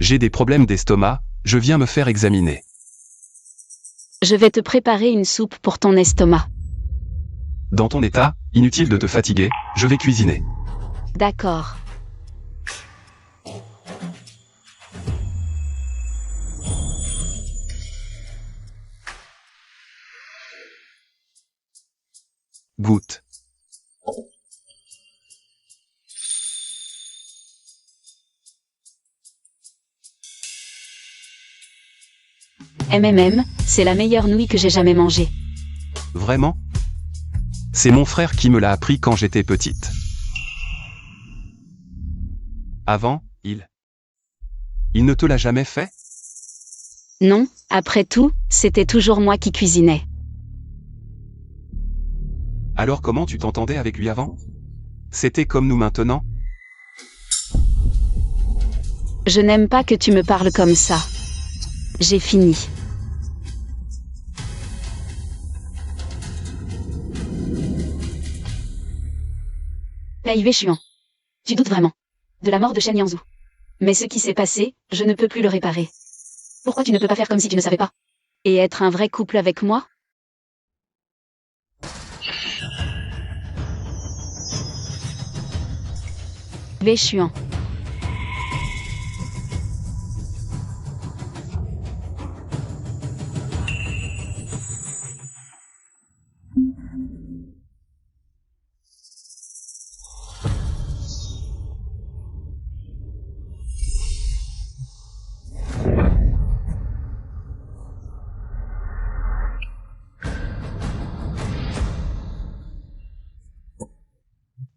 J'ai des problèmes d'estomac, je viens me faire examiner. Je vais te préparer une soupe pour ton estomac. Dans ton état, inutile de te fatiguer, je vais cuisiner. D'accord. Goûte. C'est la meilleure nouille que j'ai jamais mangée. Vraiment? C'est mon frère qui me l'a appris quand j'étais petite. Avant, il ne te l'a jamais fait? Non, après tout, c'était toujours moi qui cuisinais. Alors comment tu t'entendais avec lui avant? C'était comme nous maintenant? Je n'aime pas que tu me parles comme ça. J'ai fini. Pei Yueshuan. Tu doutes vraiment de la mort de Shen Yangzhu. Mais ce qui s'est passé, je ne peux plus le réparer. Pourquoi tu ne peux pas faire comme si tu ne savais pas? Et être un vrai couple avec moi? Yueshuan.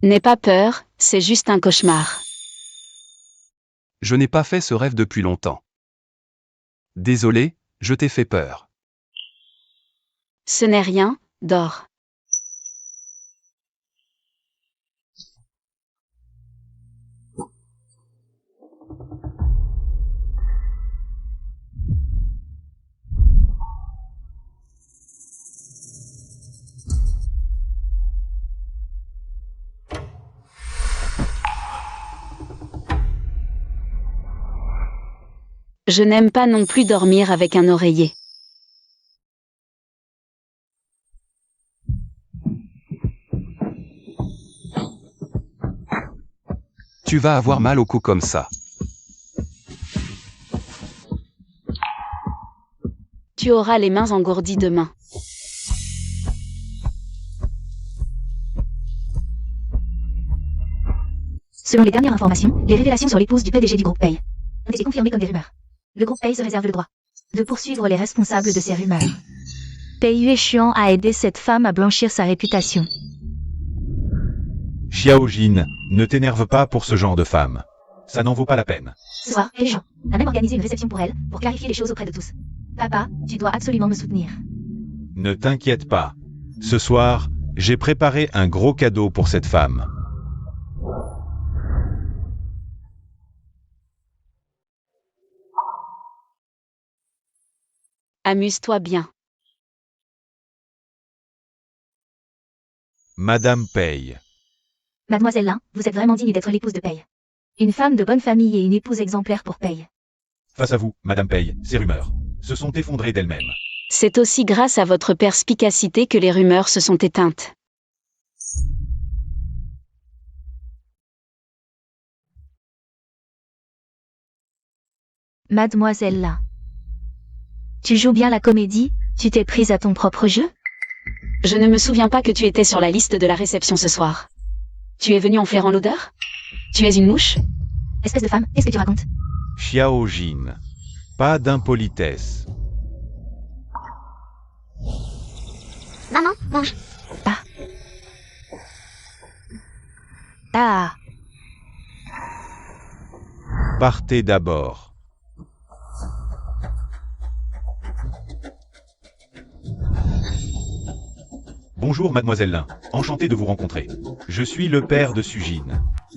N'aie pas peur, c'est juste un cauchemar. Je n'ai pas fait ce rêve depuis longtemps. Désolé, je t'ai fait peur. Ce n'est rien, dors. Je n'aime pas non plus dormir avec un oreiller. Tu vas avoir mal au cou comme ça. Tu auras les mains engourdies demain. Selon les dernières informations, les révélations sur l'épouse du PDG du groupe Pei ont été confirmées comme des rumeurs. Le groupe Pei se réserve le droit de poursuivre les responsables de ces rumeurs. Pei Yueshuan a aidé cette femme à blanchir sa réputation. Xiaojin, ne t'énerve pas pour ce genre de femme. Ça n'en vaut pas la peine. Ce soir, et les gens a même organisé une réception pour elle, pour clarifier les choses auprès de tous. Papa, tu dois absolument me soutenir. Ne t'inquiète pas. Ce soir, j'ai préparé un gros cadeau pour cette femme. Amuse-toi bien. Madame Pei. Mademoiselle Lin, vous êtes vraiment digne d'être l'épouse de Pei. Une femme de bonne famille et une épouse exemplaire pour Pei. Face à vous, Madame Pei, ces rumeurs se sont effondrées d'elles-mêmes. C'est aussi grâce à votre perspicacité que les rumeurs se sont éteintes. Mademoiselle Lin. Tu joues bien la comédie, tu t'es prise à ton propre jeu? Je ne me souviens pas que tu étais sur la liste de la réception ce soir. Tu es venu en flairant l'odeur? Tu es une mouche? Espèce de femme, qu'est-ce que tu racontes? Xiaojin. Pas d'impolitesse. Maman, mange. Ah, Partez d'abord. Bonjour Mademoiselle Lin, enchanté de vous rencontrer. Je suis le père de Sujin.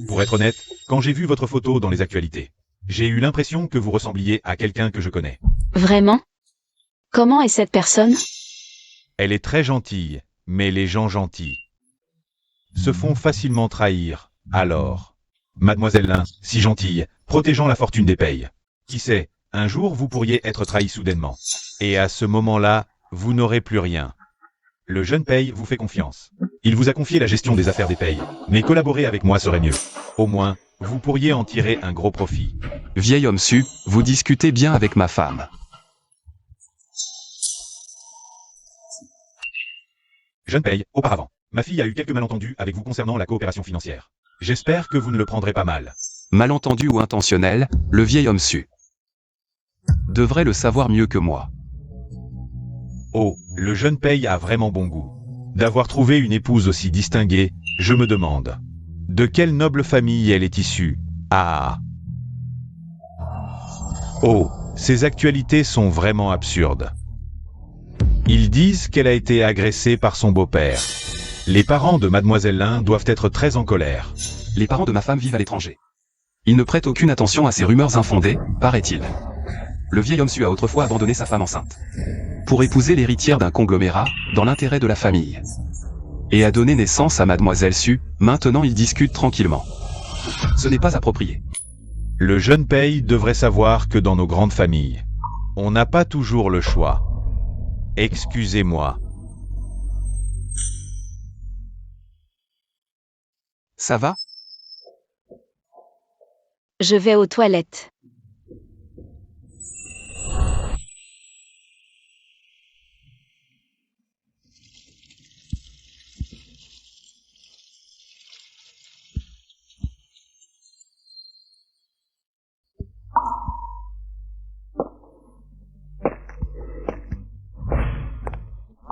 Pour être honnête, quand j'ai vu votre photo dans les actualités, j'ai eu l'impression que vous ressembliez à quelqu'un que je connais. Vraiment? Comment est cette personne? Elle est très gentille, mais les gens gentils se font facilement trahir. Alors, Mademoiselle Lin, si gentille, protégeant la fortune des Pei. Qui sait, un jour vous pourriez être trahi soudainement. et à ce moment-là, vous n'aurez plus rien. Le jeune Pei vous fait confiance. Il vous a confié la gestion des affaires des Pei, mais collaborer avec moi serait mieux. Au moins, vous pourriez en tirer un gros profit. Vieil homme su, vous discutez bien avec ma femme. Jeune Pei, auparavant, ma fille a eu quelques malentendus avec vous concernant la coopération financière. J'espère que vous ne le prendrez pas mal. Malentendu ou intentionnel, le vieil homme su devrait le savoir mieux que moi. Oh, le jeune Pei a vraiment bon goût. D'avoir trouvé une épouse aussi distinguée, je me demande. De quelle noble famille elle est issue? Ah. Oh, ces actualités sont vraiment absurdes. Ils disent qu'elle a été agressée par son beau-père. Les parents de Mademoiselle Lin doivent être très en colère. Les parents de ma femme vivent à l'étranger. Ils ne prêtent aucune attention à ces rumeurs infondées, paraît-il. Le vieil homme Su a autrefois abandonné sa femme enceinte pour épouser l'héritière d'un conglomérat, dans l'intérêt de la famille, et a donné naissance à Mademoiselle Su. Maintenant ils discutent tranquillement. Ce n'est pas approprié. Le jeune Pei devrait savoir que dans nos grandes familles, on n'a pas toujours le choix. Excusez-moi. Ça va? Je vais aux toilettes.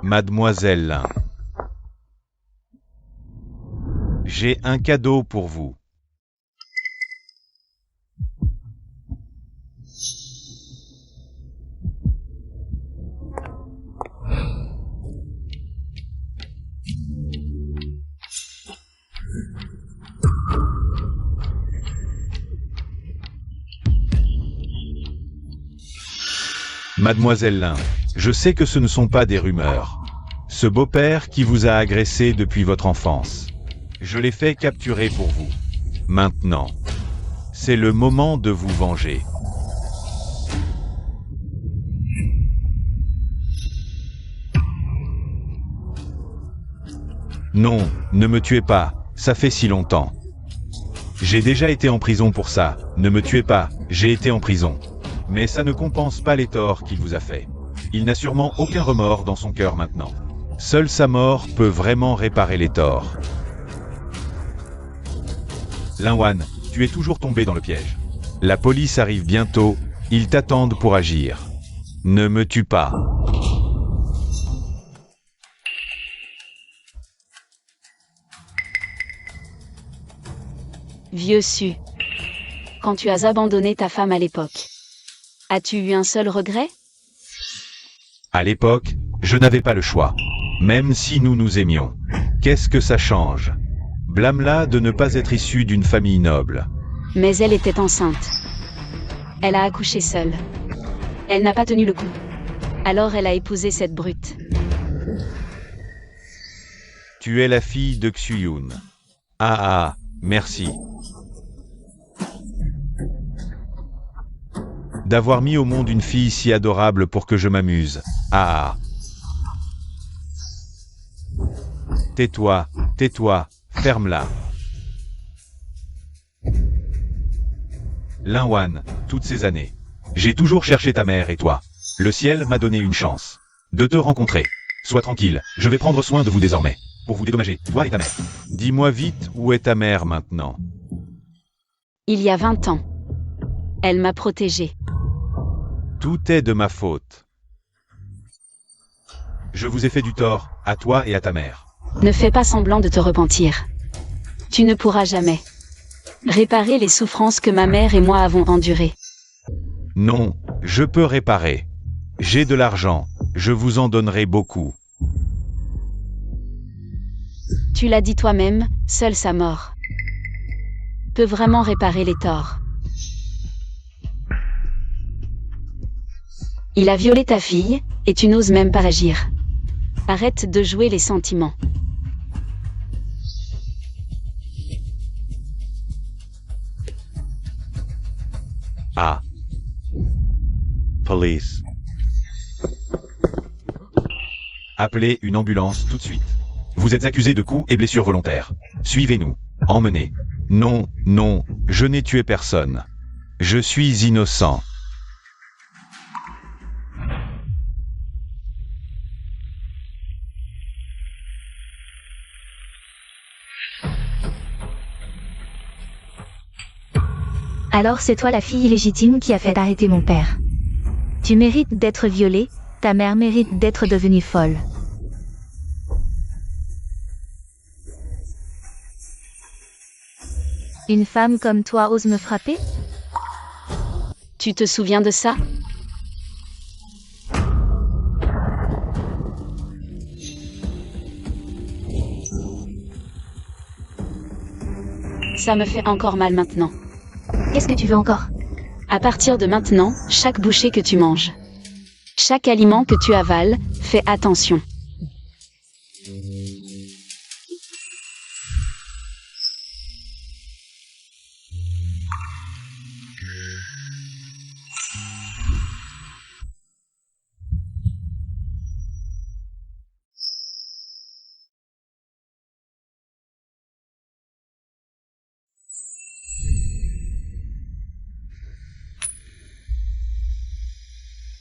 Mademoiselle, j'ai un cadeau pour vous. Mademoiselle Lin, je sais que ce ne sont pas des rumeurs. Ce beau-père qui vous a agressé depuis votre enfance, je l'ai fait capturer pour vous. Maintenant, c'est le moment de vous venger. Non, ne me tuez pas, ça fait si longtemps. J'ai déjà été en prison pour ça, ne me tuez pas, j'ai été en prison. Mais ça ne compense pas les torts qu'il vous a faits. Il n'a sûrement aucun remords dans son cœur maintenant. Seule sa mort peut vraiment réparer les torts. Lin Wan, tu es toujours tombé dans le piège. La police arrive bientôt, ils t'attendent pour agir. Ne me tue pas. Vieux Su. Quand tu as abandonné ta femme à l'époque, as-tu eu un seul regret? À l'époque, je n'avais pas le choix. Même si nous nous aimions. Qu'est-ce que ça change? Blâme-la de ne pas être issue d'une famille noble. Mais elle était enceinte. Elle a accouché seule. Elle n'a pas tenu le coup. Alors elle a épousé cette brute. Tu es la fille de Xuyun. Ah, merci. D'avoir mis au monde une fille si adorable pour que je m'amuse. Ah. Tais-toi, ferme-la. Lin Wan, toutes ces années, j'ai toujours cherché ta mère et toi. Le ciel m'a donné une chance de te rencontrer. Sois tranquille, je vais prendre soin de vous désormais, pour vous dédommager, toi et ta mère. Dis-moi vite où est ta mère maintenant. Il y a 20 ans. Elle m'a protégée. Tout est de ma faute. Je vous ai fait du tort, à toi et à ta mère. Ne fais pas semblant de te repentir. Tu ne pourras jamais réparer les souffrances que ma mère et moi avons endurées. Non, je peux réparer. J'ai de l'argent, je vous en donnerai beaucoup. Tu l'as dit toi-même, seule sa mort peut vraiment réparer les torts. Il a violé ta fille, et tu n'oses même pas agir. Arrête de jouer les sentiments. Ah. Police. Appelez une ambulance tout de suite. Vous êtes accusé de coups et blessures volontaires. Suivez-nous. Emmenez. Non, je n'ai tué personne. Je suis innocent. Alors c'est toi la fille illégitime qui a fait arrêter mon père. Tu mérites d'être violée, ta mère mérite d'être devenue folle. Une femme comme toi ose me frapper? Tu te souviens de ça? Ça me fait encore mal maintenant. Qu'est-ce que tu veux encore? À partir de maintenant, chaque bouchée que tu manges, chaque aliment que tu avales, fais attention.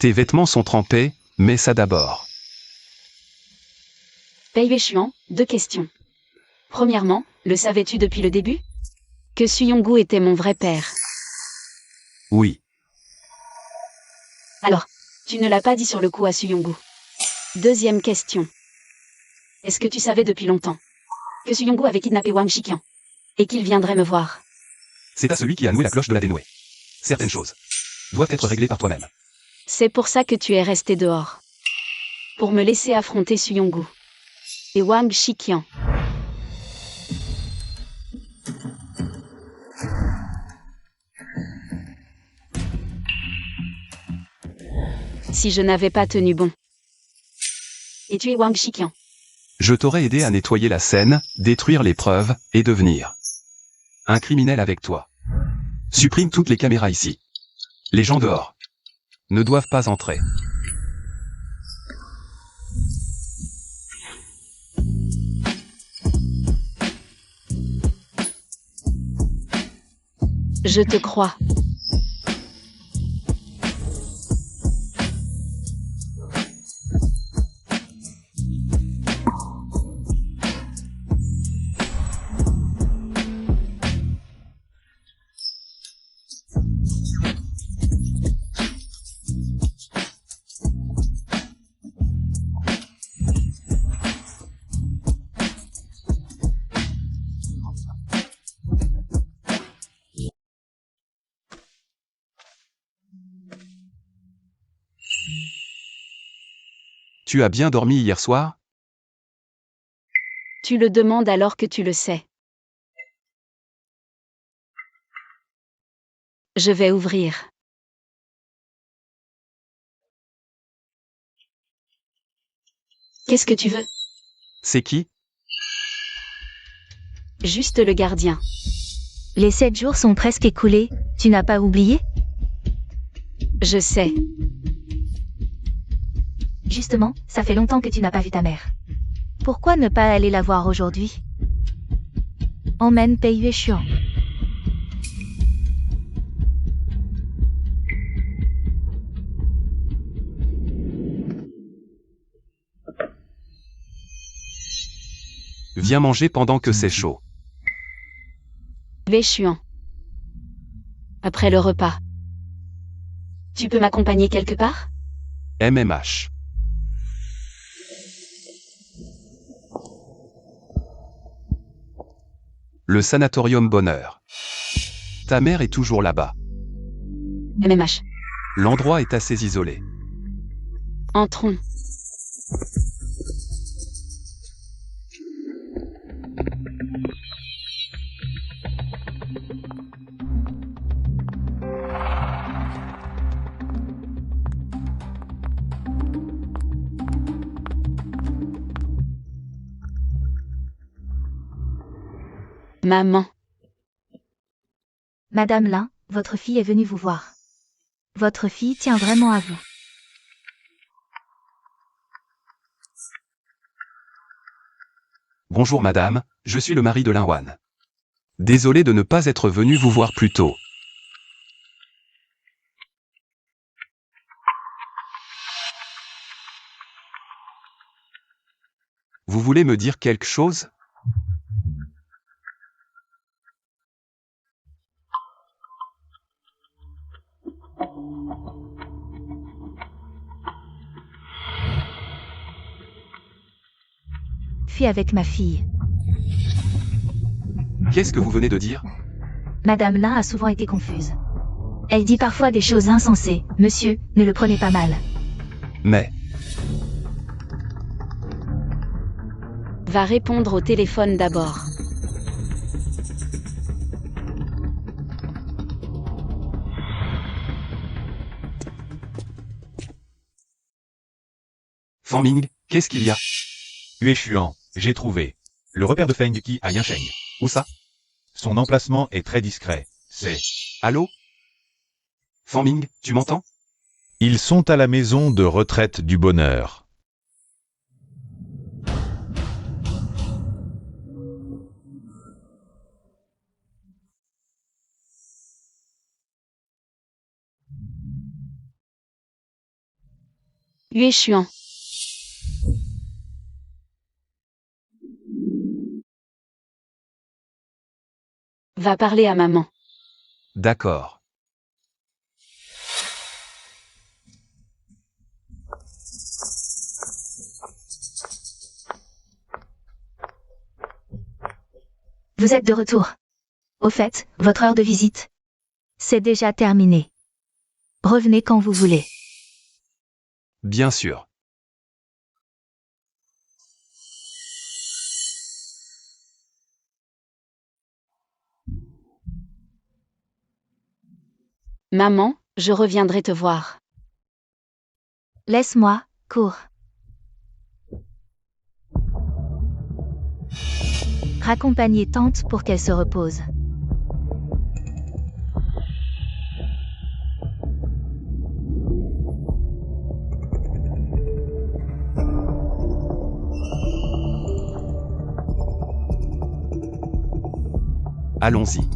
Tes vêtements sont trempés, mets ça d'abord. Pei Yueshuan, 2 questions. Premièrement, le savais-tu depuis le début? Que Suyonggu était mon vrai père. Oui. Alors, tu ne l'as pas dit sur le coup à Suyonggu. Deuxième question. Est-ce que tu savais depuis longtemps que Suyonggu avait kidnappé Wang Shiqian et qu'il viendrait me voir? C'est à celui qui a noué la cloche de la dénouer. Certaines choses doivent être réglées par toi-même. C'est pour ça que tu es resté dehors. Pour me laisser affronter Suyonggu et Wang Shiqian. Si je n'avais pas tenu bon. Et tu es Wang Shiqian. Je t'aurais aidé à nettoyer la scène, détruire les preuves, et devenir un criminel avec toi. Supprime toutes les caméras ici. Les gens dehors ne doivent pas entrer. Je te crois. Tu as bien dormi hier soir? Tu le demandes alors que tu le sais. Je vais ouvrir. Qu'est-ce que tu veux? C'est qui? Juste le gardien. Les 7 jours sont presque écoulés, tu n'as pas oublié? Je sais. Justement, ça fait longtemps que tu n'as pas vu ta mère. Pourquoi ne pas aller la voir aujourd'hui? Emmène Pei Yueshuan. Viens manger pendant que c'est chaud. Yueshuan. Après le repas. Tu peux m'accompagner quelque part? MMH. Le sanatorium Bonheur. Ta mère est toujours là-bas. MMH. L'endroit est assez isolé. Entrons. Maman. Madame Lin, votre fille est venue vous voir. Votre fille tient vraiment à vous. Bonjour madame, je suis le mari de Linwan. Désolé de ne pas être venu vous voir plus tôt. Vous voulez me dire quelque chose? Fille avec ma fille. Qu'est-ce que vous venez de dire? Madame Lin a souvent été confuse. Elle dit parfois des choses insensées. Monsieur, ne le prenez pas mal. Mais, Va répondre au téléphone d'abord. Fan Ming, qu'est-ce qu'il y a? Yue Xuan, j'ai trouvé. Le repère de Feng Qi à Yansheng. Où ça? Son emplacement est très discret. C'est... Allô? Fan Ming, tu m'entends? Ils sont à la maison de retraite du bonheur. Yue Xuan. Va parler à maman. D'accord. Vous êtes de retour. Au fait, votre heure de visite. C'est déjà terminé. Revenez quand vous voulez. Bien sûr. Maman, je reviendrai te voir. Laisse-moi, cours. Raccompagnez tante pour qu'elle se repose. Allons-y.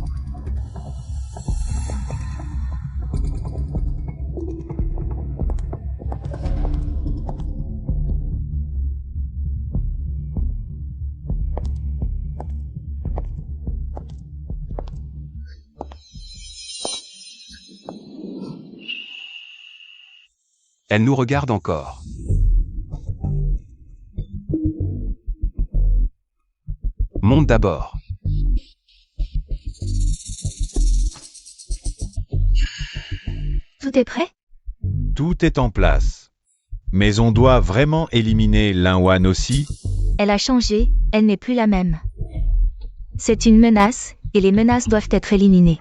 Elle nous regarde encore. Monte d'abord. Tout est prêt? Tout est en place. Mais on doit vraiment éliminer Linwan aussi? Elle a changé, elle n'est plus la même. C'est une menace, et les menaces doivent être éliminées.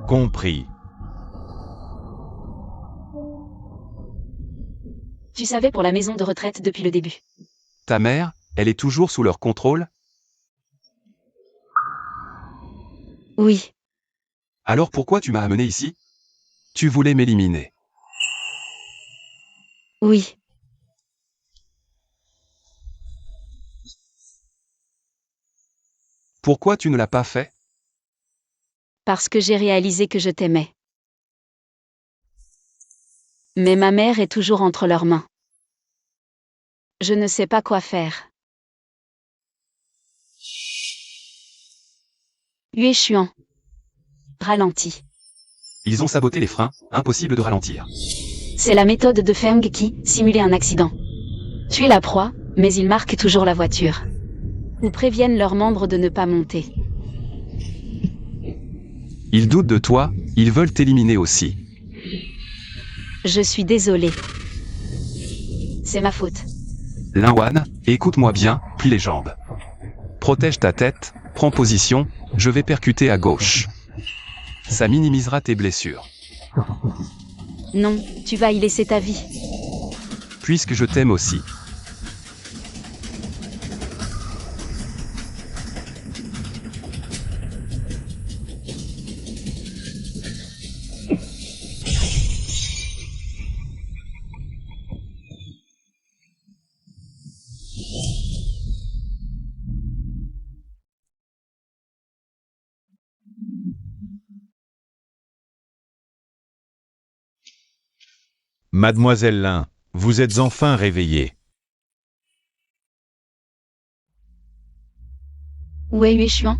Compris. Tu savais pour la maison de retraite depuis le début. Ta mère, elle est toujours sous leur contrôle? Oui. Alors pourquoi tu m'as amené ici? Tu voulais m'éliminer. Oui. Pourquoi tu ne l'as pas fait? Parce que j'ai réalisé que je t'aimais. Mais ma mère est toujours entre leurs mains. Je ne sais pas quoi faire. Yue Xuan. Ralentis. Ils ont saboté les freins, impossible de ralentir. C'est la méthode de Feng Qi, simuler un accident. Tu es la proie, mais ils marquent toujours la voiture. Ou préviennent leurs membres de ne pas monter. Ils doutent de toi, ils veulent t'éliminer aussi. Je suis désolée. C'est ma faute. Linwan, écoute-moi bien, plie les jambes. Protège ta tête, prends position, je vais percuter à gauche. Ça minimisera tes blessures. Non, tu vas y laisser ta vie. Puisque je t'aime aussi. Mademoiselle Lin, vous êtes enfin réveillée. Où est Yue Xuan?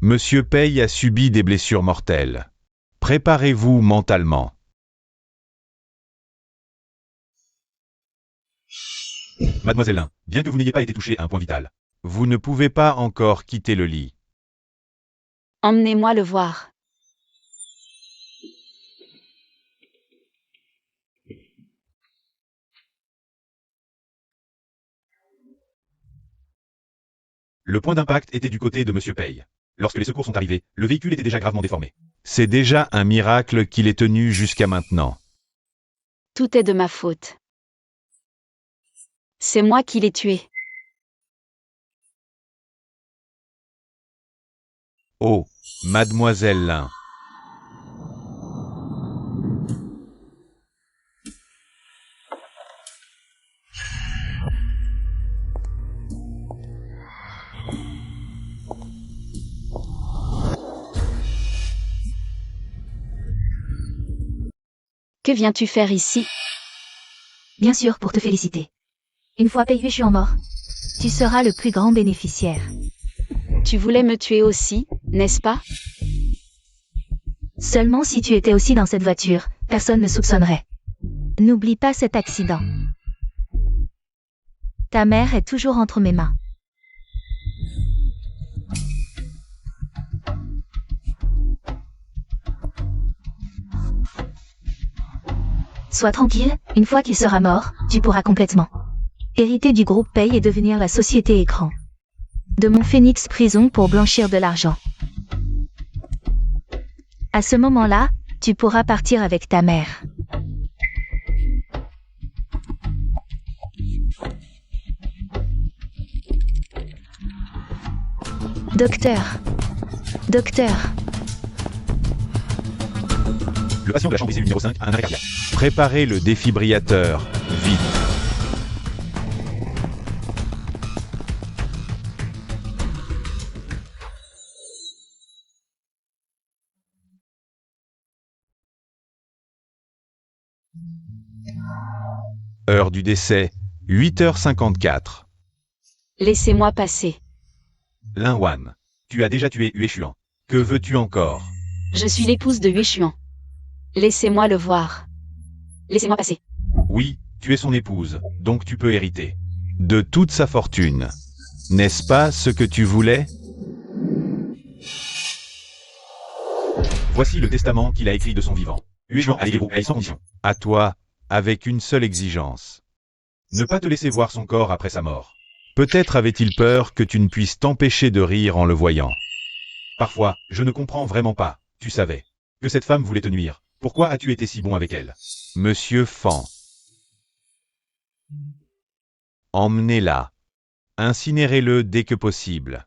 Monsieur Pei a subi des blessures mortelles. Préparez-vous mentalement. Mademoiselle Lin, bien que vous n'ayez pas été touché à un point vital. Vous ne pouvez pas encore quitter le lit. Emmenez-moi le voir. Le point d'impact était du côté de Monsieur Pei. Lorsque les secours sont arrivés, le véhicule était déjà gravement déformé. C'est déjà un miracle qu'il ait tenu jusqu'à maintenant. Tout est de ma faute. C'est moi qui l'ai tué. Oh, mademoiselle Lin. Que viens-tu faire ici? Bien sûr, pour te féliciter. Une fois Pei Yueshuan mort, Tu seras le plus grand bénéficiaire. Tu voulais me tuer aussi, n'est-ce pas? seulement si tu étais aussi dans cette voiture, personne ne soupçonnerait. N'oublie pas cet accident. Ta mère est toujours entre mes mains. Sois tranquille, une fois qu'il sera mort, tu pourras complètement Hériter du groupe Pei et devenir la société écran. De mon Phoenix Prison pour blanchir de l'argent. À ce moment-là, tu pourras partir avec ta mère. Docteur. Docteur. Le patient de la chambre ICU numéro 5 a un arrêt cardiaque. Préparez le défibrillateur, vite. Heure du décès, 8h54. Laissez-moi passer. Lin Wan. Tu as déjà tué Yueshuan. Que veux-tu encore? Je suis l'épouse de Yueshuan. Laissez-moi le voir. Laissez-moi passer. Oui, tu es son épouse, donc tu peux hériter. De toute sa fortune. N'est-ce pas ce que tu voulais? Voici le testament qu'il a écrit de son vivant. Yueshuan a légué le groupe Pei sans condition. À toi, avec une seule exigence. Ne pas te laisser voir son corps après sa mort. Peut-être avait-il peur que tu ne puisses t'empêcher de rire en le voyant. Parfois, je ne comprends vraiment pas, tu savais, que cette femme voulait te nuire. Pourquoi as-tu été si bon avec elle? Monsieur Fan. Emmenez-la. Incinérez-le dès que possible.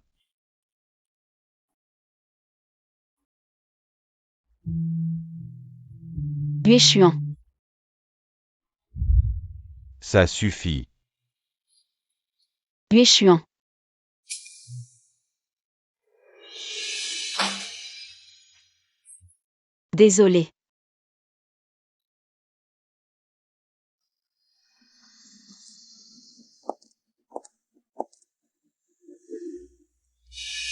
Yueshuan. Ça suffit. Yueshuan. Désolé.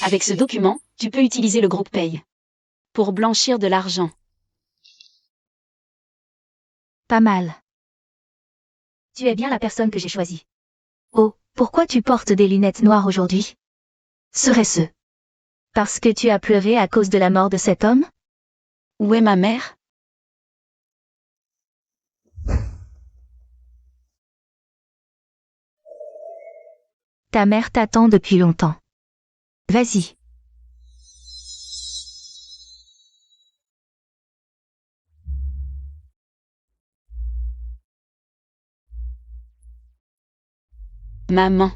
Avec ce document, tu peux utiliser le groupe Pei pour blanchir de l'argent. Pas mal. Tu es bien la personne que j'ai choisie. Oh, pourquoi tu portes des lunettes noires aujourd'hui? Serait-ce Parce que tu as pleuré à cause de la mort de cet homme? Où est ma mère? Ta mère t'attend depuis longtemps. Vas-y. Maman.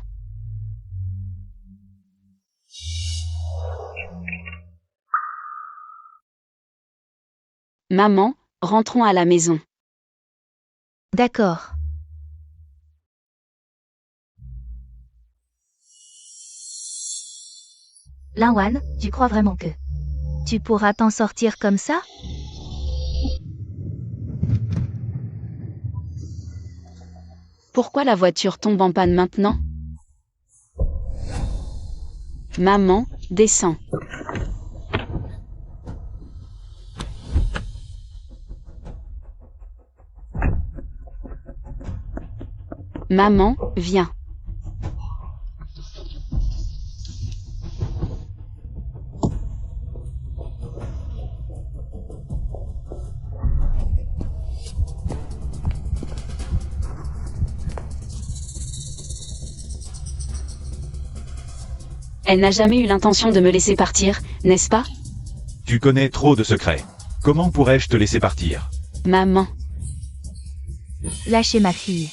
Maman, rentrons à la maison. D'accord. Lin Wan, tu crois vraiment que Tu pourras t'en sortir comme ça? Pourquoi la voiture tombe en panne maintenant? Maman, descends. Maman, viens. Elle n'a jamais eu l'intention de me laisser partir, n'est-ce pas? Tu connais trop de secrets. Comment pourrais-je te laisser partir? Maman. Lâchez ma fille.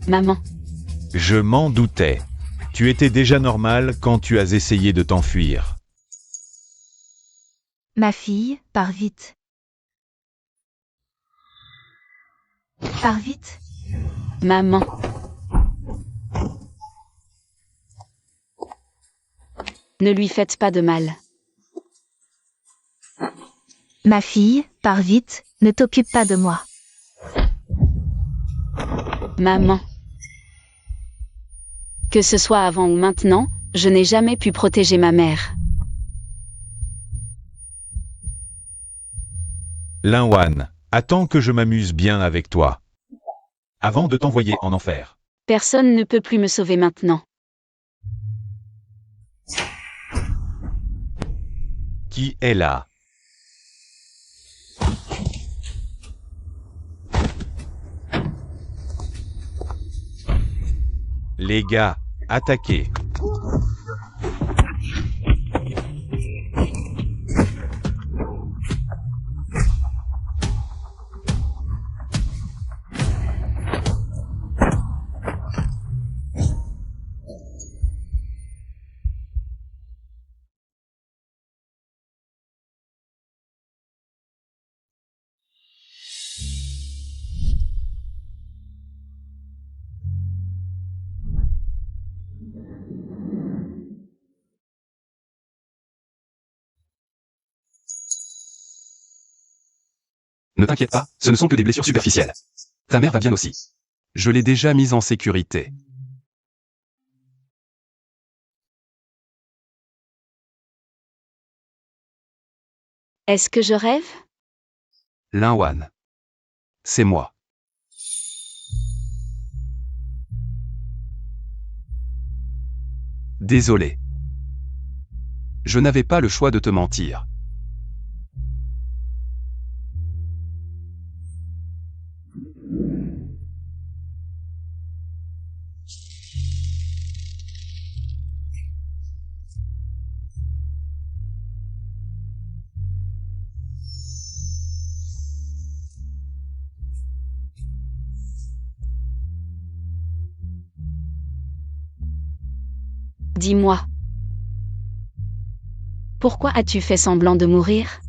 Maman, Je m'en doutais. Tu étais déjà normal quand tu as essayé de t'enfuir. Ma fille, pars vite. Pars vite. maman, ne lui faites pas de mal. Ma fille, pars vite, ne t'occupe pas de moi. Maman. Que ce soit avant ou maintenant, je n'ai jamais pu protéger ma mère. Linwan, attends que je m'amuse bien avec toi. Avant de t'envoyer en enfer. Personne ne peut plus me sauver maintenant. Qui est là? Les gars, attaquez. Ne t'inquiète pas, ce ne sont que des blessures superficielles. Ta mère va bien aussi. Je l'ai déjà mise en sécurité. Est-ce que je rêve? Linwan. C'est moi. Désolé. Je n'avais pas le choix de te mentir. Dis-moi. Pourquoi as-tu fait semblant de mourir?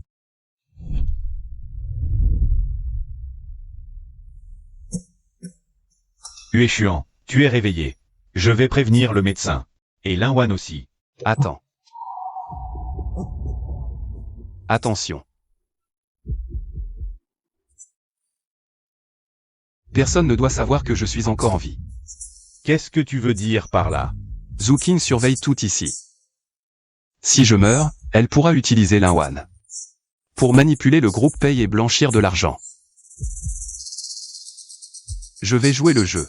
Huéchuan, tu es réveillé. Je vais prévenir le médecin. Et Linwan aussi. Attends. Attention. Personne ne doit savoir que je suis encore en vie. Qu'est-ce que tu veux dire par là? Zukin surveille tout ici. Si je meurs, elle pourra utiliser Linwan pour manipuler le groupe Paye et blanchir de l'argent. Je vais jouer le jeu.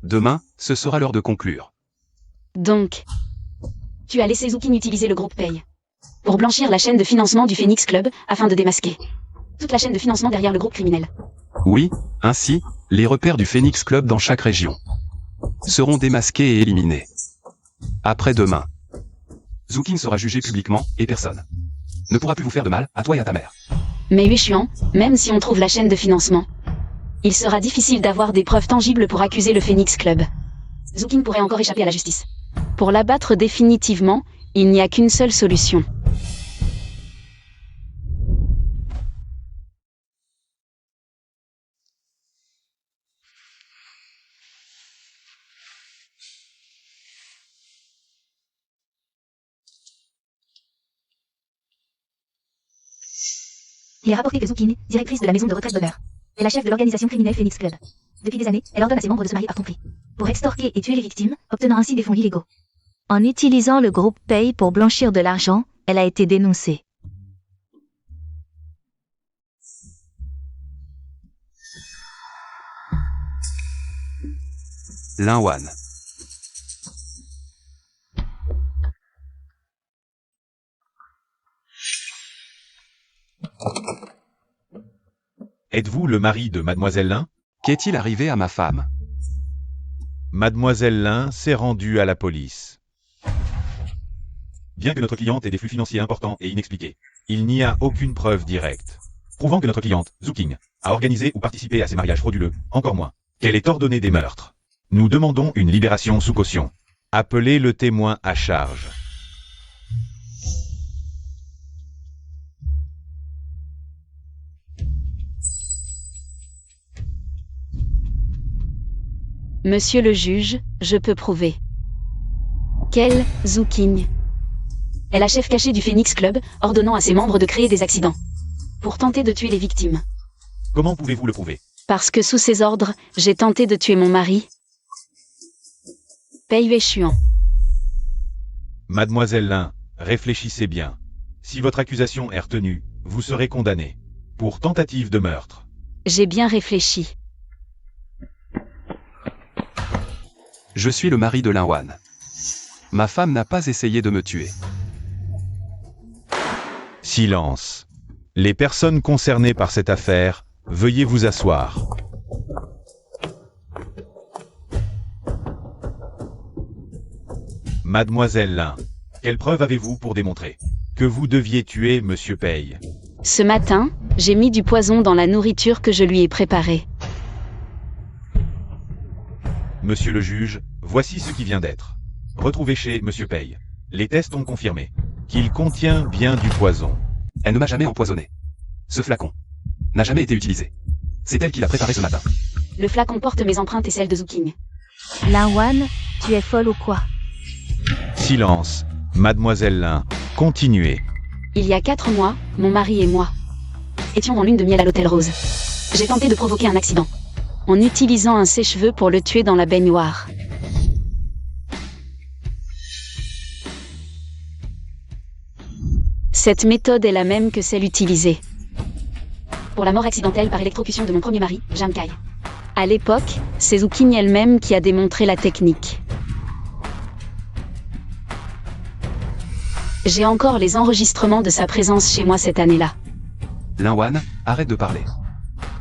Demain, ce sera l'heure de conclure. Donc, tu as laissé Zukin utiliser le groupe Paye pour blanchir la chaîne de financement du Phoenix Club afin de démasquer toute la chaîne de financement derrière le groupe criminel. Oui, ainsi, les repères du Phoenix Club dans chaque région seront démasqués et éliminés. Après-demain, Zukin sera jugé publiquement et personne ne pourra plus vous faire de mal à toi et à ta mère. Mais Huéchuan, même si on trouve la chaîne de financement, il sera difficile d'avoir des preuves tangibles pour accuser le Phoenix Club. Zukin pourrait encore échapper à la justice. Pour l'abattre définitivement, il n'y a qu'une seule solution. Il est rapporté que Zukin, directrice de la maison de retraite d'honneur, est la chef de l'organisation criminelle Phoenix Club. Depuis des années, elle ordonne à ses membres de se marier par tromperie, pour extorquer et tuer les victimes, obtenant ainsi des fonds illégaux. En utilisant le groupe Paye pour blanchir de l'argent, elle a été dénoncée. Linwan. Êtes-vous le mari de Mademoiselle Lin? Qu'est-il arrivé à ma femme? Mademoiselle Lin s'est rendue à la police. Bien que notre cliente ait des flux financiers importants et inexpliqués, Il n'y a aucune preuve directe. prouvant que notre cliente, Zuking, a organisé ou participé à ces mariages frauduleux, encore moins qu'elle ait ordonné des meurtres. Nous demandons une libération sous caution. Appelez le témoin à charge. Monsieur le juge, je peux prouver. Quelle Zhu Qing est la chef cachée du Phoenix Club, ordonnant à ses membres de créer des accidents pour tenter de tuer les victimes. Comment pouvez-vous le prouver? Parce que sous ses ordres, j'ai tenté de tuer mon mari, Pei Yue-Xuan. Mademoiselle Lin, réfléchissez bien. Si votre accusation est retenue, vous serez condamnée pour tentative de meurtre. J'ai bien réfléchi. Je suis le mari de Lin Wan. Ma femme n'a pas essayé de me tuer. Silence. Les personnes concernées par cette affaire, veuillez vous asseoir. Mademoiselle Lin, Quelle preuve avez-vous pour démontrer que vous deviez tuer Monsieur Pei? Ce matin, j'ai mis du poison dans la nourriture que je lui ai préparée. Monsieur le juge, voici ce qui vient d'être retrouvé chez Monsieur Pei. Les tests ont confirmé Qu'il contient bien du poison. Elle ne m'a jamais empoisonné. Ce flacon n'a jamais été utilisé. C'est elle qui l'a préparé ce matin. Le flacon porte mes empreintes et celles de Zhu Qing. Lin Wan, tu es folle ou quoi? Silence. Mademoiselle Lin, continuez. Il y a 4 mois, mon mari et moi étions en lune de miel à l'Hôtel Rose. J'ai tenté de provoquer un accident en utilisant un sèche-cheveux pour le tuer dans la baignoire. Cette méthode est la même que celle utilisée pour la mort accidentelle par électrocution de mon premier mari, Jeanne Kai. À l'époque, c'est Zhu Qing elle-même qui a démontré la technique. J'ai encore les enregistrements de sa présence chez moi cette année-là. Lin Wan, arrête de parler.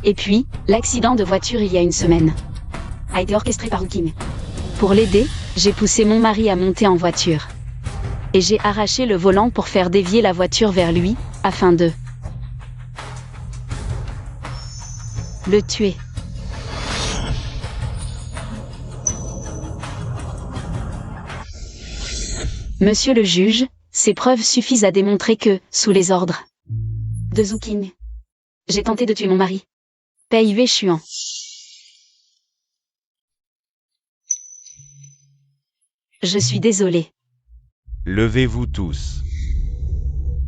Et puis, l'accident de voiture il y a une semaine a été orchestré par Zhu Qing. Pour l'aider, j'ai poussé mon mari à monter en voiture. Et j'ai arraché le volant pour faire dévier la voiture vers lui, afin de le tuer. Monsieur le juge, ces preuves suffisent à démontrer que, sous les ordres de Zhu Qing, j'ai tenté de tuer mon mari, Pei Yue-Xuan. Je suis désolé. Levez-vous tous.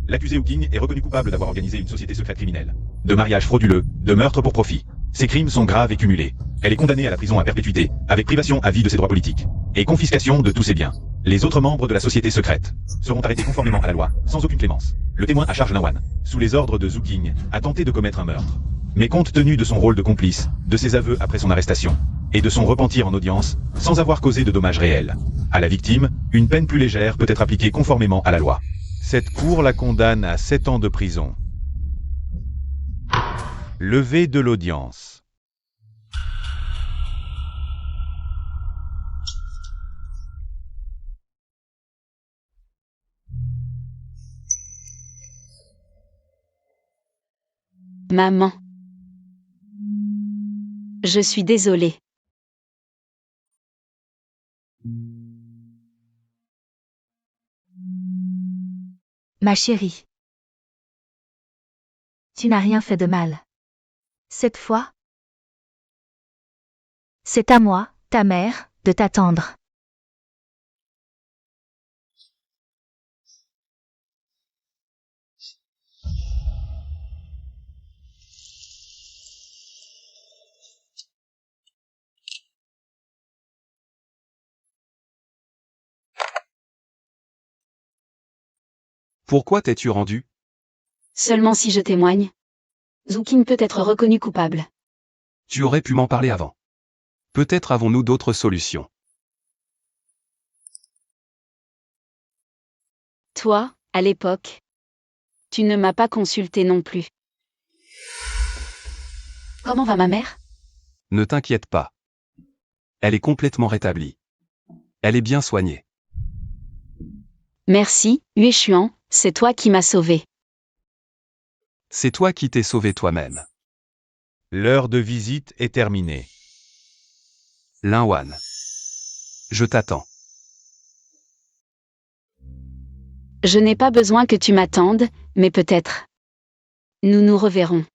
L'accusé Zhu Qing est reconnu coupable d'avoir organisé une société secrète criminelle, de mariage frauduleux, de meurtre pour profit. Ces crimes sont graves et cumulés. Elle est condamnée à la prison à perpétuité, avec privation à vie de ses droits politiques, et confiscation de tous ses biens. Les autres membres de la société secrète seront arrêtés conformément à la loi, sans aucune clémence. Le témoin à charge Lin Wan, sous les ordres de Zhu Qing, a tenté de commettre un meurtre. Mais compte tenu de son rôle de complice, de ses aveux après son arrestation, et de son repentir en audience, sans avoir causé de dommages réels à la victime, une peine plus légère peut être appliquée conformément à la loi. Cette cour la condamne à 7 ans de prison. Levée de l'audience. Maman. Je suis désolée. Ma chérie. Tu n'as rien fait de mal. Cette fois, c'est à moi, ta mère, de t'attendre. Pourquoi t'es-tu rendu? Seulement si je témoigne, Zhu Qing peut être reconnu coupable. Tu aurais pu m'en parler avant. Peut-être avons-nous d'autres solutions. Toi, à l'époque, tu ne m'as pas consulté non plus. Comment va ma mère? Ne t'inquiète pas. Elle est complètement rétablie. Elle est bien soignée. Merci, Yue-Xuan, c'est toi qui m'as sauvé. C'est toi qui t'es sauvé toi-même. L'heure de visite est terminée. Lin Wan. Je t'attends. Je n'ai pas besoin que tu m'attendes, mais peut-être. Nous nous reverrons.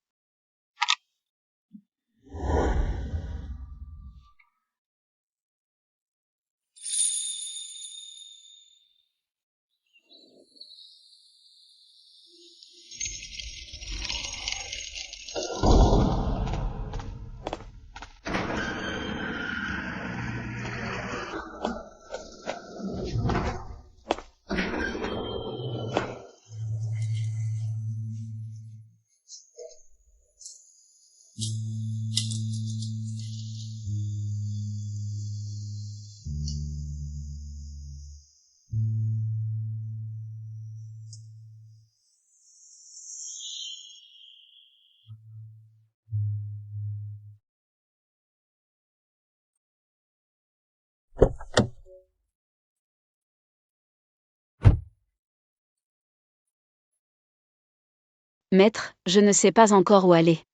Maître, je ne sais pas encore où aller.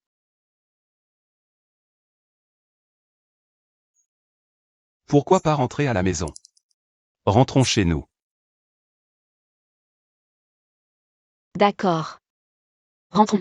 Pourquoi pas rentrer à la maison? Rentrons chez nous. D'accord. Rentrons.